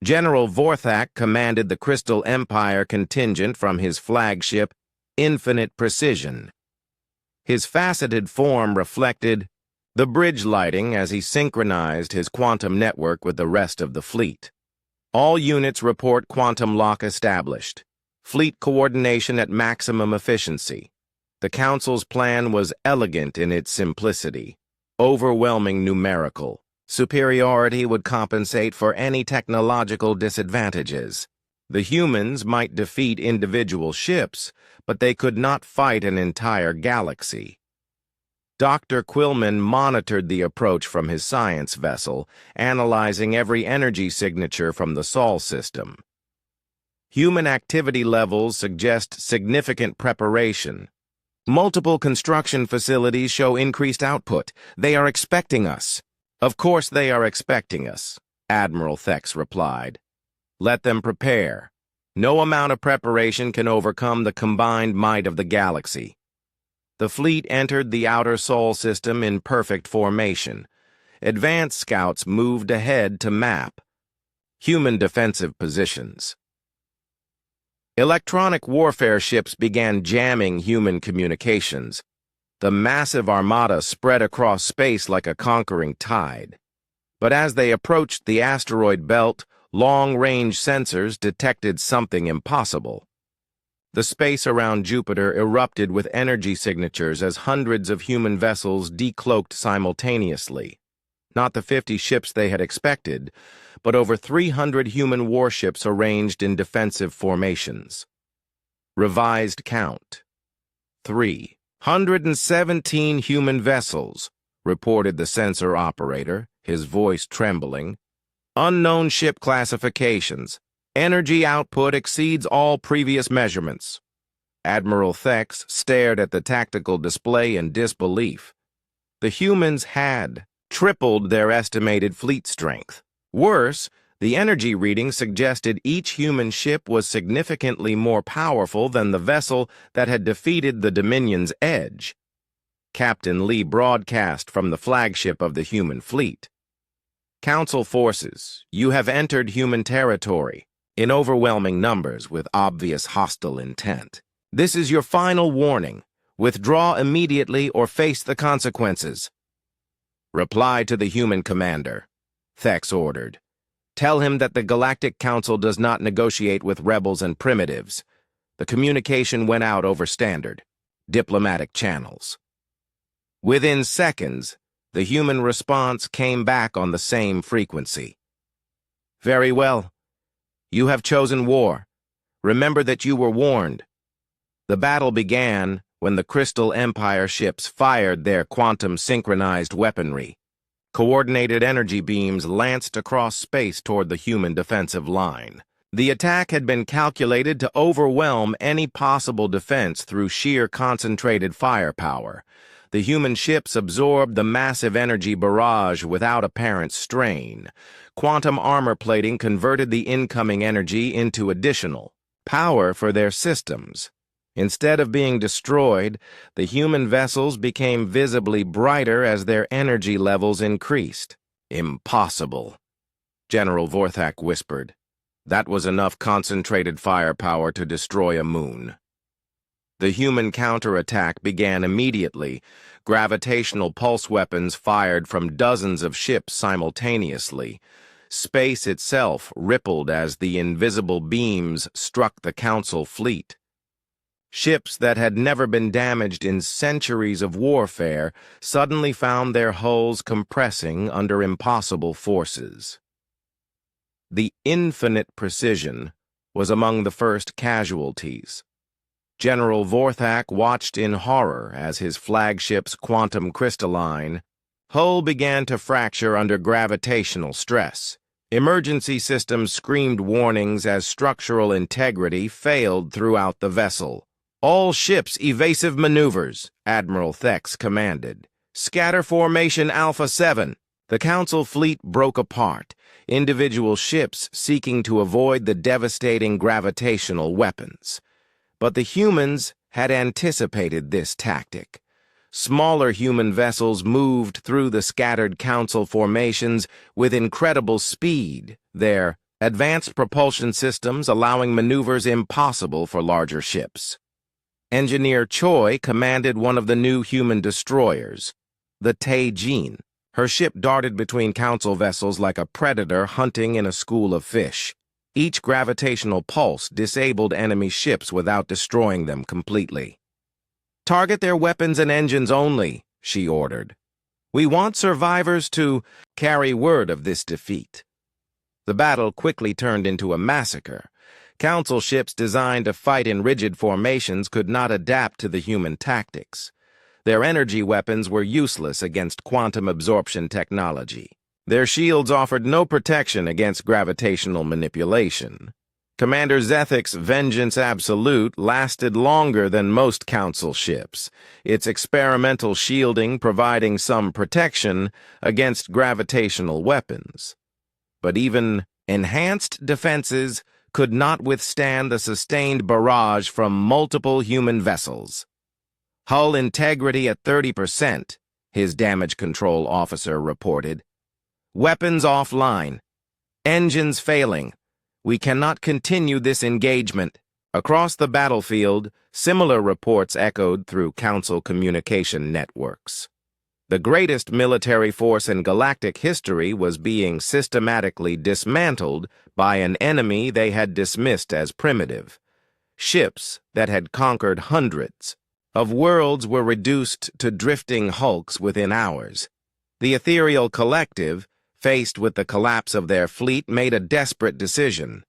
General Vorthak commanded the Crystal Empire contingent from his flagship, Infinite Precision. His faceted form reflected the bridge lighting as he synchronized his quantum network with the rest of the fleet. All units report quantum lock established. Fleet coordination at maximum efficiency. The Council's plan was elegant in its simplicity. Overwhelming numerical. Superiority would compensate for any technological disadvantages. The humans might defeat individual ships, but they could not fight an entire galaxy. Dr. Quillman monitored the approach from his science vessel, analyzing every energy signature from the Sol system. Human activity levels suggest significant preparation. Multiple construction facilities show increased output. They are expecting us. Of course they are expecting us, Admiral Thex replied. Let them prepare. No amount of preparation can overcome the combined might of the galaxy. The fleet entered the outer Sol system in perfect formation. advanced scouts moved ahead to map human defensive positions. Electronic warfare ships began jamming human communications. The massive armada spread across space like a conquering tide. But as they approached the asteroid belt, long-range sensors detected something impossible. The space around Jupiter erupted with energy signatures as hundreds of human vessels decloaked simultaneously. Not the 50 ships they had expected, but over 300 human warships arranged in defensive formations. Revised count: 317 human vessels, reported the sensor operator, his voice trembling. Unknown ship classifications. Energy output exceeds all previous measurements. Admiral Thex stared at the tactical display in disbelief. The humans had tripled their estimated fleet strength. Worse, the energy reading suggested each human ship was significantly more powerful than the vessel that had defeated the Dominion's Edge. Captain Lee broadcast from the flagship of the human fleet. Council forces, you have entered human territory, in overwhelming numbers with obvious hostile intent. This is your final warning. Withdraw immediately or face the consequences. Reply to the human commander, Thex ordered. Tell him that the Galactic Council does not negotiate with rebels and primitives. The communication went out over standard diplomatic channels. Within seconds, the human response came back on the same frequency. Very well. You have chosen war. Remember that you were warned. The battle began when the Crystal Empire ships fired their quantum-synchronized weaponry. Coordinated energy beams lanced across space toward the human defensive line. The attack had been calculated to overwhelm any possible defense through sheer concentrated firepower. The human ships absorbed the massive energy barrage without apparent strain. Quantum armor plating converted the incoming energy into additional power for their systems. Instead of being destroyed, the human vessels became visibly brighter as their energy levels increased. Impossible, General Vorthak whispered. That was enough concentrated firepower to destroy a moon. The human counterattack began immediately. Gravitational pulse weapons fired from dozens of ships simultaneously. Space itself rippled as the invisible beams struck the Council fleet. Ships that had never been damaged in centuries of warfare suddenly found their hulls compressing under impossible forces. The infinite precision was among the first casualties. General Vorthak watched in horror as his flagship's quantum crystalline hull began to fracture under gravitational stress. Emergency systems screamed warnings as structural integrity failed throughout the vessel. All ships evasive maneuvers, Admiral Thex commanded. Scatter formation Alpha 7. The Council fleet broke apart, individual ships seeking to avoid the devastating gravitational weapons. But the humans had anticipated this tactic. Smaller human vessels moved through the scattered Council formations with incredible speed, their advanced propulsion systems allowing maneuvers impossible for larger ships. Engineer Choi commanded one of the new human destroyers, the Tae-Jin. Her ship darted between Council vessels like a predator hunting in a school of fish. Each gravitational pulse disabled enemy ships without destroying them completely. Target their weapons and engines only, she ordered. We want survivors to carry word of this defeat. The battle quickly turned into a massacre. Council ships designed to fight in rigid formations could not adapt to the human tactics. Their energy weapons were useless against quantum absorption technology. Their shields offered no protection against gravitational manipulation. Commander Zethik's Vengeance Absolute lasted longer than most Council ships, its experimental shielding providing some protection against gravitational weapons. But even enhanced defenses could not withstand the sustained barrage from multiple human vessels. Hull integrity at 30%, his damage control officer reported. Weapons offline. Engines failing. We cannot continue this engagement. Across the battlefield, similar reports echoed through Council communication networks. The greatest military force in galactic history was being systematically dismantled by an enemy they had dismissed as primitive. Ships that had conquered hundreds of worlds were reduced to drifting hulks within hours. The ethereal collective, faced with the collapse of their fleet, made a desperate decision.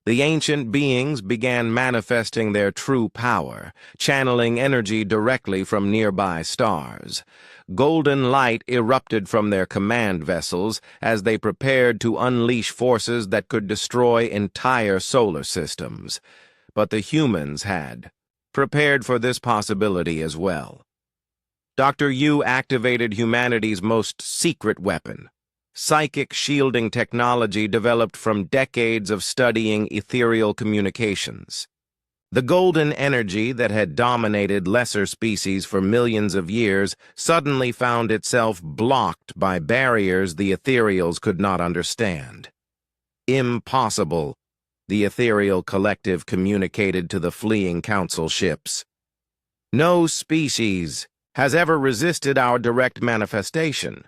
The ancient beings began manifesting their true power, channeling energy directly from nearby stars. Golden light erupted from their command vessels as they prepared to unleash forces that could destroy entire solar systems. But the humans had prepared for this possibility as well. Dr. Yu activated humanity's most secret weapon, psychic shielding technology developed from decades of studying ethereal communications. The golden energy that had dominated lesser species for millions of years suddenly found itself blocked by barriers the ethereals could not understand. Impossible, the ethereal collective communicated to the fleeing council ships. No species has ever resisted our direct manifestation.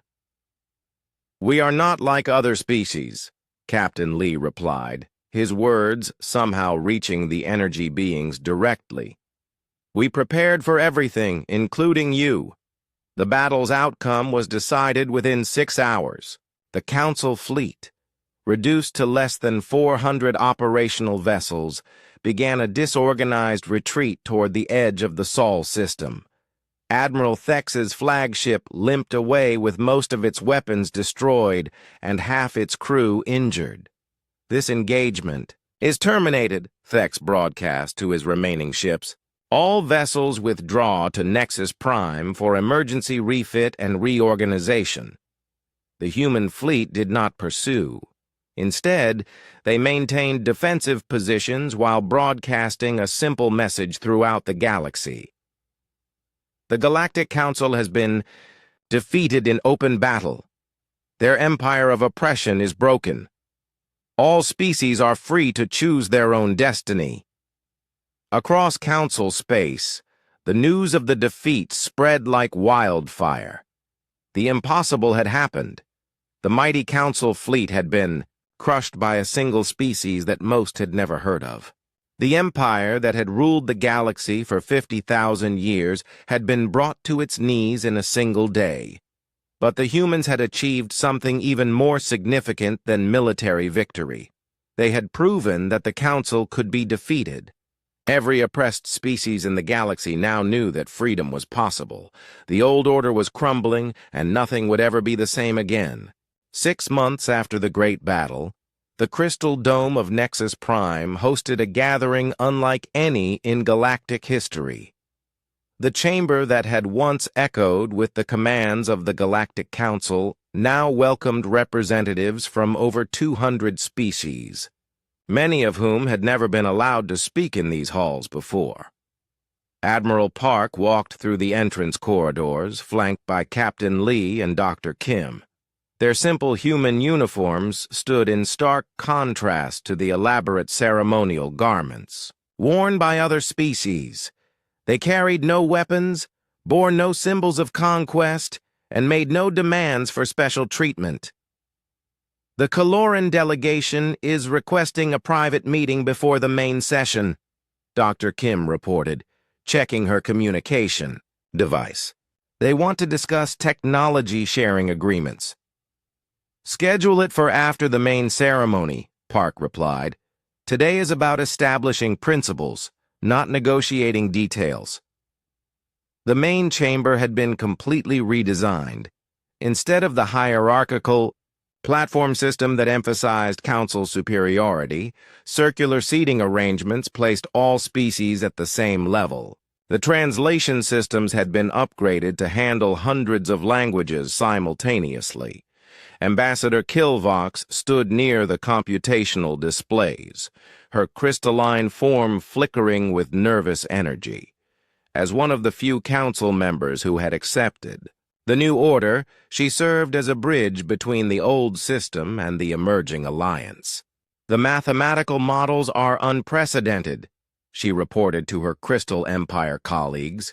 We are not like other species, Captain Lee replied, his words somehow reaching the energy beings directly. We prepared for everything, including you. The battle's outcome was decided within 6 hours. The Council fleet, reduced to less than 400 operational vessels, began a disorganized retreat toward the edge of the Sol system. Admiral Thex's flagship limped away with most of its weapons destroyed and half its crew injured. This engagement is terminated, Thex broadcast to his remaining ships. All vessels withdraw to Nexus Prime for emergency refit and reorganization. The human fleet did not pursue. Instead, they maintained defensive positions while broadcasting a simple message throughout the galaxy. The Galactic Council has been defeated in open battle. Their empire of oppression is broken. All species are free to choose their own destiny. Across Council space, the news of the defeat spread like wildfire. The impossible had happened. The mighty Council fleet had been crushed by a single species that most had never heard of. The empire that had ruled the galaxy for 50,000 years had been brought to its knees in a single day. But the humans had achieved something even more significant than military victory. They had proven that the Council could be defeated. Every oppressed species in the galaxy now knew that freedom was possible. The old order was crumbling, and nothing would ever be the same again. 6 months after the Great Battle, the Crystal Dome of Nexus Prime hosted a gathering unlike any in galactic history. The chamber that had once echoed with the commands of the Galactic Council now welcomed representatives from over 200 species, many of whom had never been allowed to speak in these halls before. Admiral Park walked through the entrance corridors, flanked by Captain Lee and Dr. Kim. Their simple human uniforms stood in stark contrast to the elaborate ceremonial garments worn by other species. They carried no weapons, bore no symbols of conquest, and made no demands for special treatment. The Caloran delegation is requesting a private meeting before the main session, Dr. Kim reported, checking her communication device. They want to discuss technology sharing agreements. Schedule it for after the main ceremony, Park replied. Today is about establishing principles, not negotiating details. The main chamber had been completely redesigned. Instead of the hierarchical platform system that emphasized council superiority, circular seating arrangements placed all species at the same level. The translation systems had been upgraded to handle hundreds of languages simultaneously. Ambassador Kilvox stood near the computational displays, her crystalline form flickering with nervous energy. As one of the few council members who had accepted, The new order, she served as a bridge between the old system and the emerging alliance. The mathematical models are unprecedented, she reported to her Crystal Empire colleagues.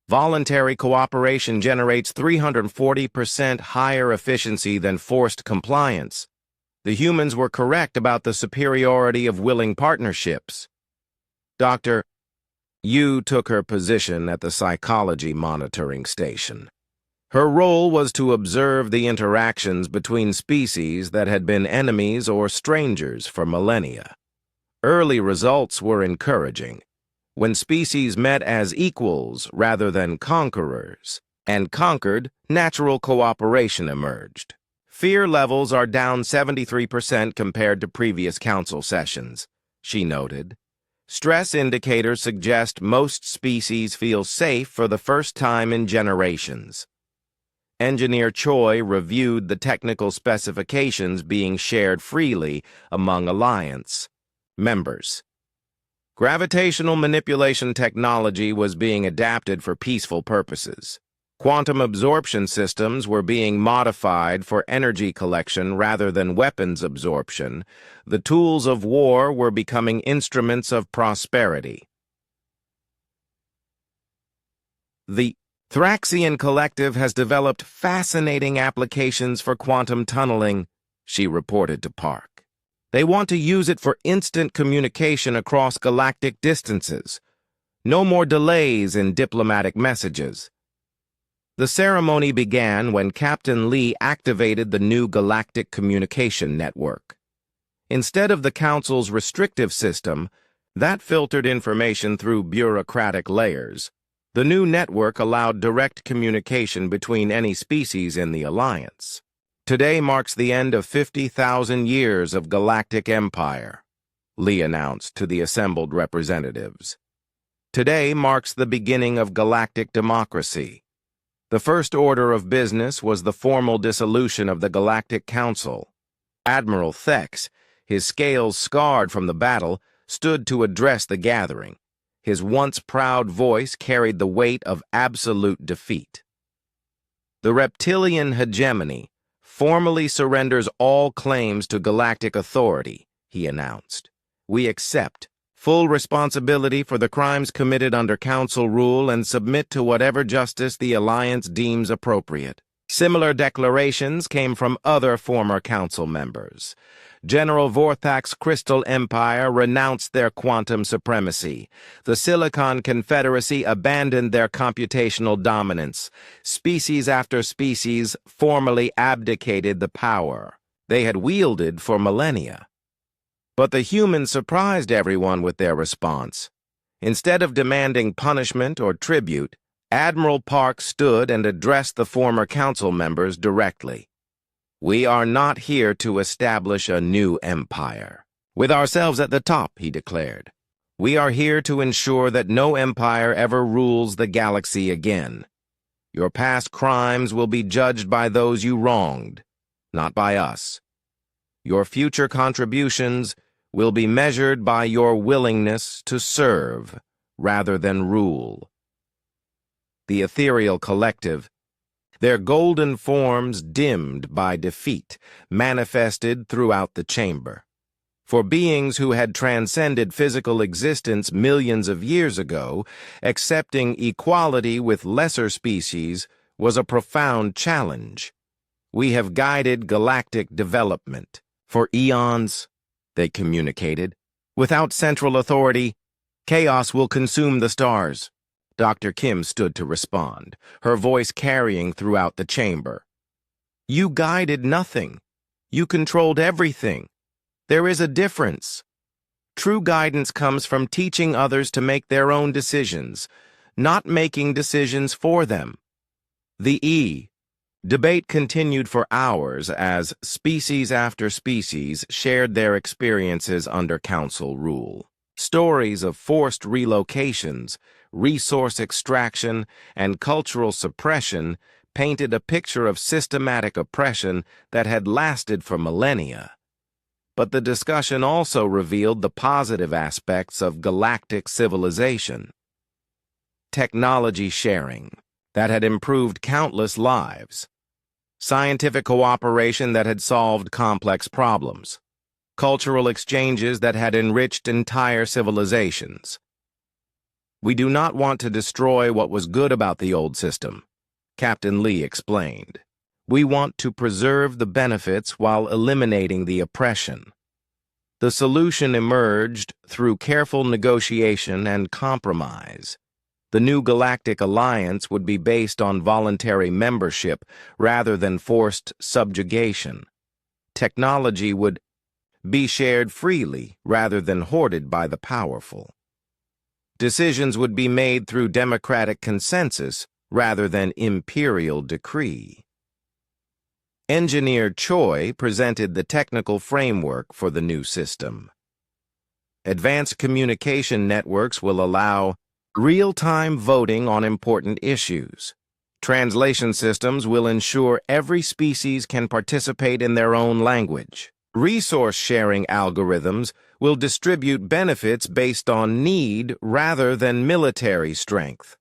Voluntary cooperation generates 340% higher efficiency than forced compliance. The humans were correct about the superiority of willing partnerships. Dr. Yu took her position at the psychology monitoring station. Her role was to observe the interactions between species that had been enemies or strangers for millennia. Early results were encouraging. When species met as equals rather than conquerors, and conquered, natural cooperation emerged. Fear levels are down 73% compared to previous council sessions, she noted. Stress indicators suggest most species feel safe for the first time in generations. Engineer Choi reviewed the technical specifications being shared freely among Alliance members. Gravitational manipulation technology was being adapted for peaceful purposes. Quantum absorption systems were being modified for energy collection rather than weapons absorption. The tools of war were becoming instruments of prosperity. The Thraxian Collective has developed fascinating applications for quantum tunneling, she reported to Park. They want to use it for instant communication across galactic distances. No more delays in diplomatic messages. The ceremony began when Captain Lee activated the new galactic communication network. Instead of the Council's restrictive system, that filtered information through bureaucratic layers, the new network allowed direct communication between any species in the Alliance. Today marks the end of 50,000 years of galactic empire, Lee announced to the assembled representatives. Today marks the beginning of galactic democracy. The first order of business was the formal dissolution of the Galactic Council. Admiral Thex, his scales scarred from the battle, stood to address the gathering. His once proud voice carried the weight of absolute defeat. The reptilian hegemony formally surrenders all claims to galactic authority, he announced. We accept full responsibility for the crimes committed under Council rule and submit to whatever justice the Alliance deems appropriate. Similar declarations came from other former Council members. General Vorthak's Crystal Empire renounced their quantum supremacy. The Silicon Confederacy abandoned their computational dominance. Species after species formally abdicated the power they had wielded for millennia. But the humans surprised everyone with their response. Instead of demanding punishment or tribute, Admiral Park stood and addressed the former council members directly. We are not here to establish a new empire. With ourselves at the top, he declared. We are here to ensure that no empire ever rules the galaxy again. Your past crimes will be judged by those you wronged, not by us. Your future contributions will be measured by your willingness to serve rather than rule. The ethereal collective, their golden forms dimmed by defeat, manifested throughout the chamber. For beings who had transcended physical existence millions of years ago, accepting equality with lesser species was a profound challenge. We have guided galactic development. For eons, they communicated. Without central authority, chaos will consume the stars. Dr. Kim stood to respond, her voice carrying throughout the chamber. You guided nothing. You controlled everything. There is a difference. True guidance comes from teaching others to make their own decisions, not making decisions for them. The debate continued for hours as species after species shared their experiences under council rule. Stories of forced relocations, resource extraction, and cultural suppression painted a picture of systematic oppression that had lasted for millennia. But the discussion also revealed the positive aspects of galactic civilization. Technology sharing. that had improved countless lives, scientific cooperation that had solved complex problems, cultural exchanges that had enriched entire civilizations. "We do not want to destroy what was good about the old system," Captain Lee explained. "We want to preserve the benefits while eliminating the oppression." The solution emerged through careful negotiation and compromise. The new Galactic Alliance would be based on voluntary membership rather than forced subjugation. Technology would be shared freely rather than hoarded by the powerful. Decisions would be made through democratic consensus rather than imperial decree. Engineer Choi presented the technical framework for the new system. Advanced communication networks will allow real-time voting on important issues. Translation systems will ensure every species can participate in their own language. Resource-sharing algorithms will distribute benefits based on need rather than military strength.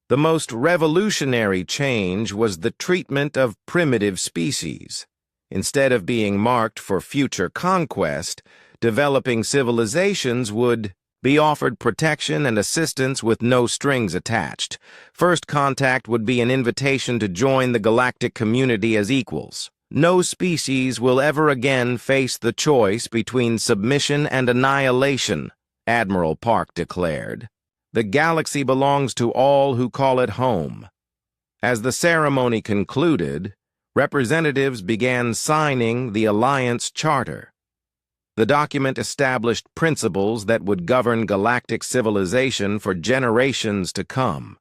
The most revolutionary change was the treatment of primitive species. Instead of being marked for future conquest, developing civilizations would be offered protection and assistance with no strings attached. First contact would be an invitation to join the galactic community as equals. No species will ever again face the choice between submission and annihilation, Admiral Park declared. The galaxy belongs to all who call it home. As the ceremony concluded, representatives began signing the Alliance Charter. The document established principles that would govern galactic civilization for generations to come.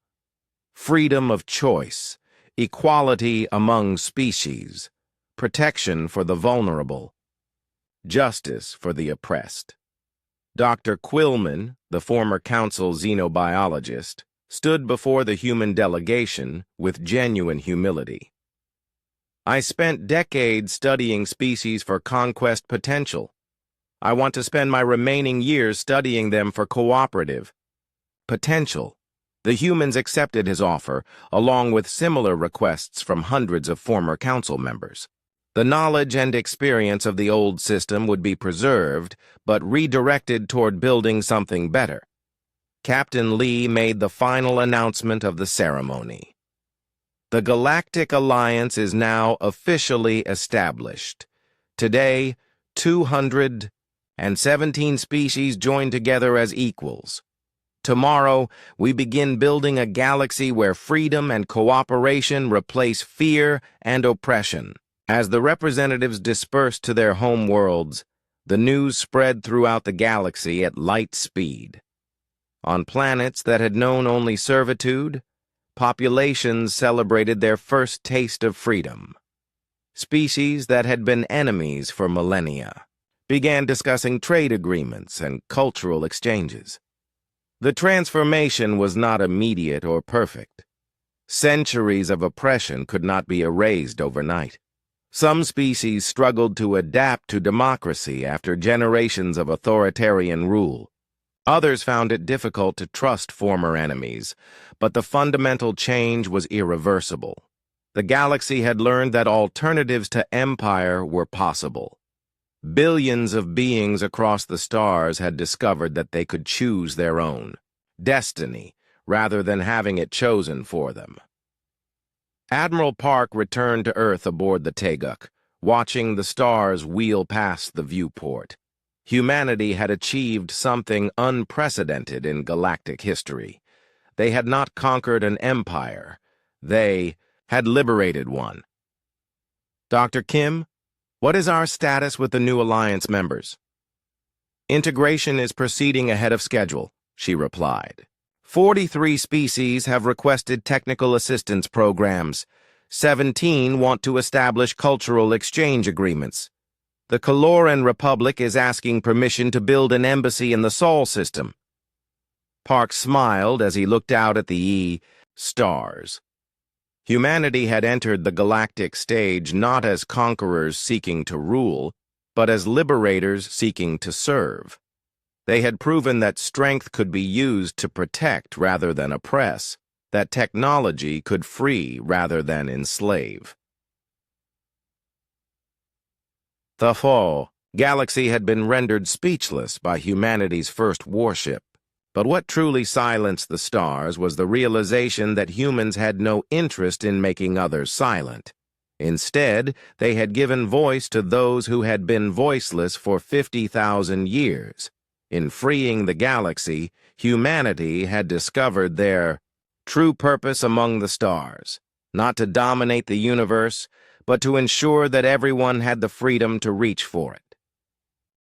Freedom of choice, equality among species, protection for the vulnerable, justice for the oppressed. Dr. Quillman, the former council xenobiologist, stood before the human delegation with genuine humility. "I spent decades studying species for conquest potential. I want to spend my remaining years studying them for cooperative potential." The humans accepted his offer, along with similar requests from hundreds of former council members. The knowledge and experience of the old system would be preserved, but redirected toward building something better. Captain Lee made the final announcement of the ceremony. The Galactic Alliance is now officially established. Today, 217 species join together as equals. Tomorrow, we begin building a galaxy where freedom and cooperation replace fear and oppression. As the representatives dispersed to their home worlds, the news spread throughout the galaxy at light speed. On planets that had known only servitude, populations celebrated their first taste of freedom. Species that had been enemies for millennia began discussing trade agreements and cultural exchanges. The transformation was not immediate or perfect. Centuries of oppression could not be erased overnight. Some species struggled to adapt to democracy after generations of authoritarian rule. Others found it difficult to trust former enemies, but the fundamental change was irreversible. The galaxy had learned that alternatives to empire were possible. Billions of beings across the stars had discovered that they could choose their own destiny rather than having it chosen for them. Admiral Park returned to Earth aboard the Teguk, watching the stars wheel past the viewport. Humanity had achieved something unprecedented in galactic history. They had not conquered an empire. They had liberated one. "Dr. Kim, what is our status with the new Alliance members?" "Integration is proceeding ahead of schedule," she replied. 43 species have requested technical assistance programs. 17 want to establish cultural exchange agreements. The Caloran Republic is asking permission to build an embassy in the Sol system. Park smiled as he looked out at the stars. Humanity had entered the galactic stage not as conquerors seeking to rule, but as liberators seeking to serve. They had proven that strength could be used to protect rather than oppress. that technology could free rather than enslave. The fall, Galaxy had been rendered speechless by humanity's first warship. But what truly silenced the stars was the realization that humans had no interest in making others silent. Instead, they had given voice to those who had been voiceless for 50,000 years. In freeing the galaxy, humanity had discovered their true purpose among the stars, not to dominate the universe, but to ensure that everyone had the freedom to reach for it.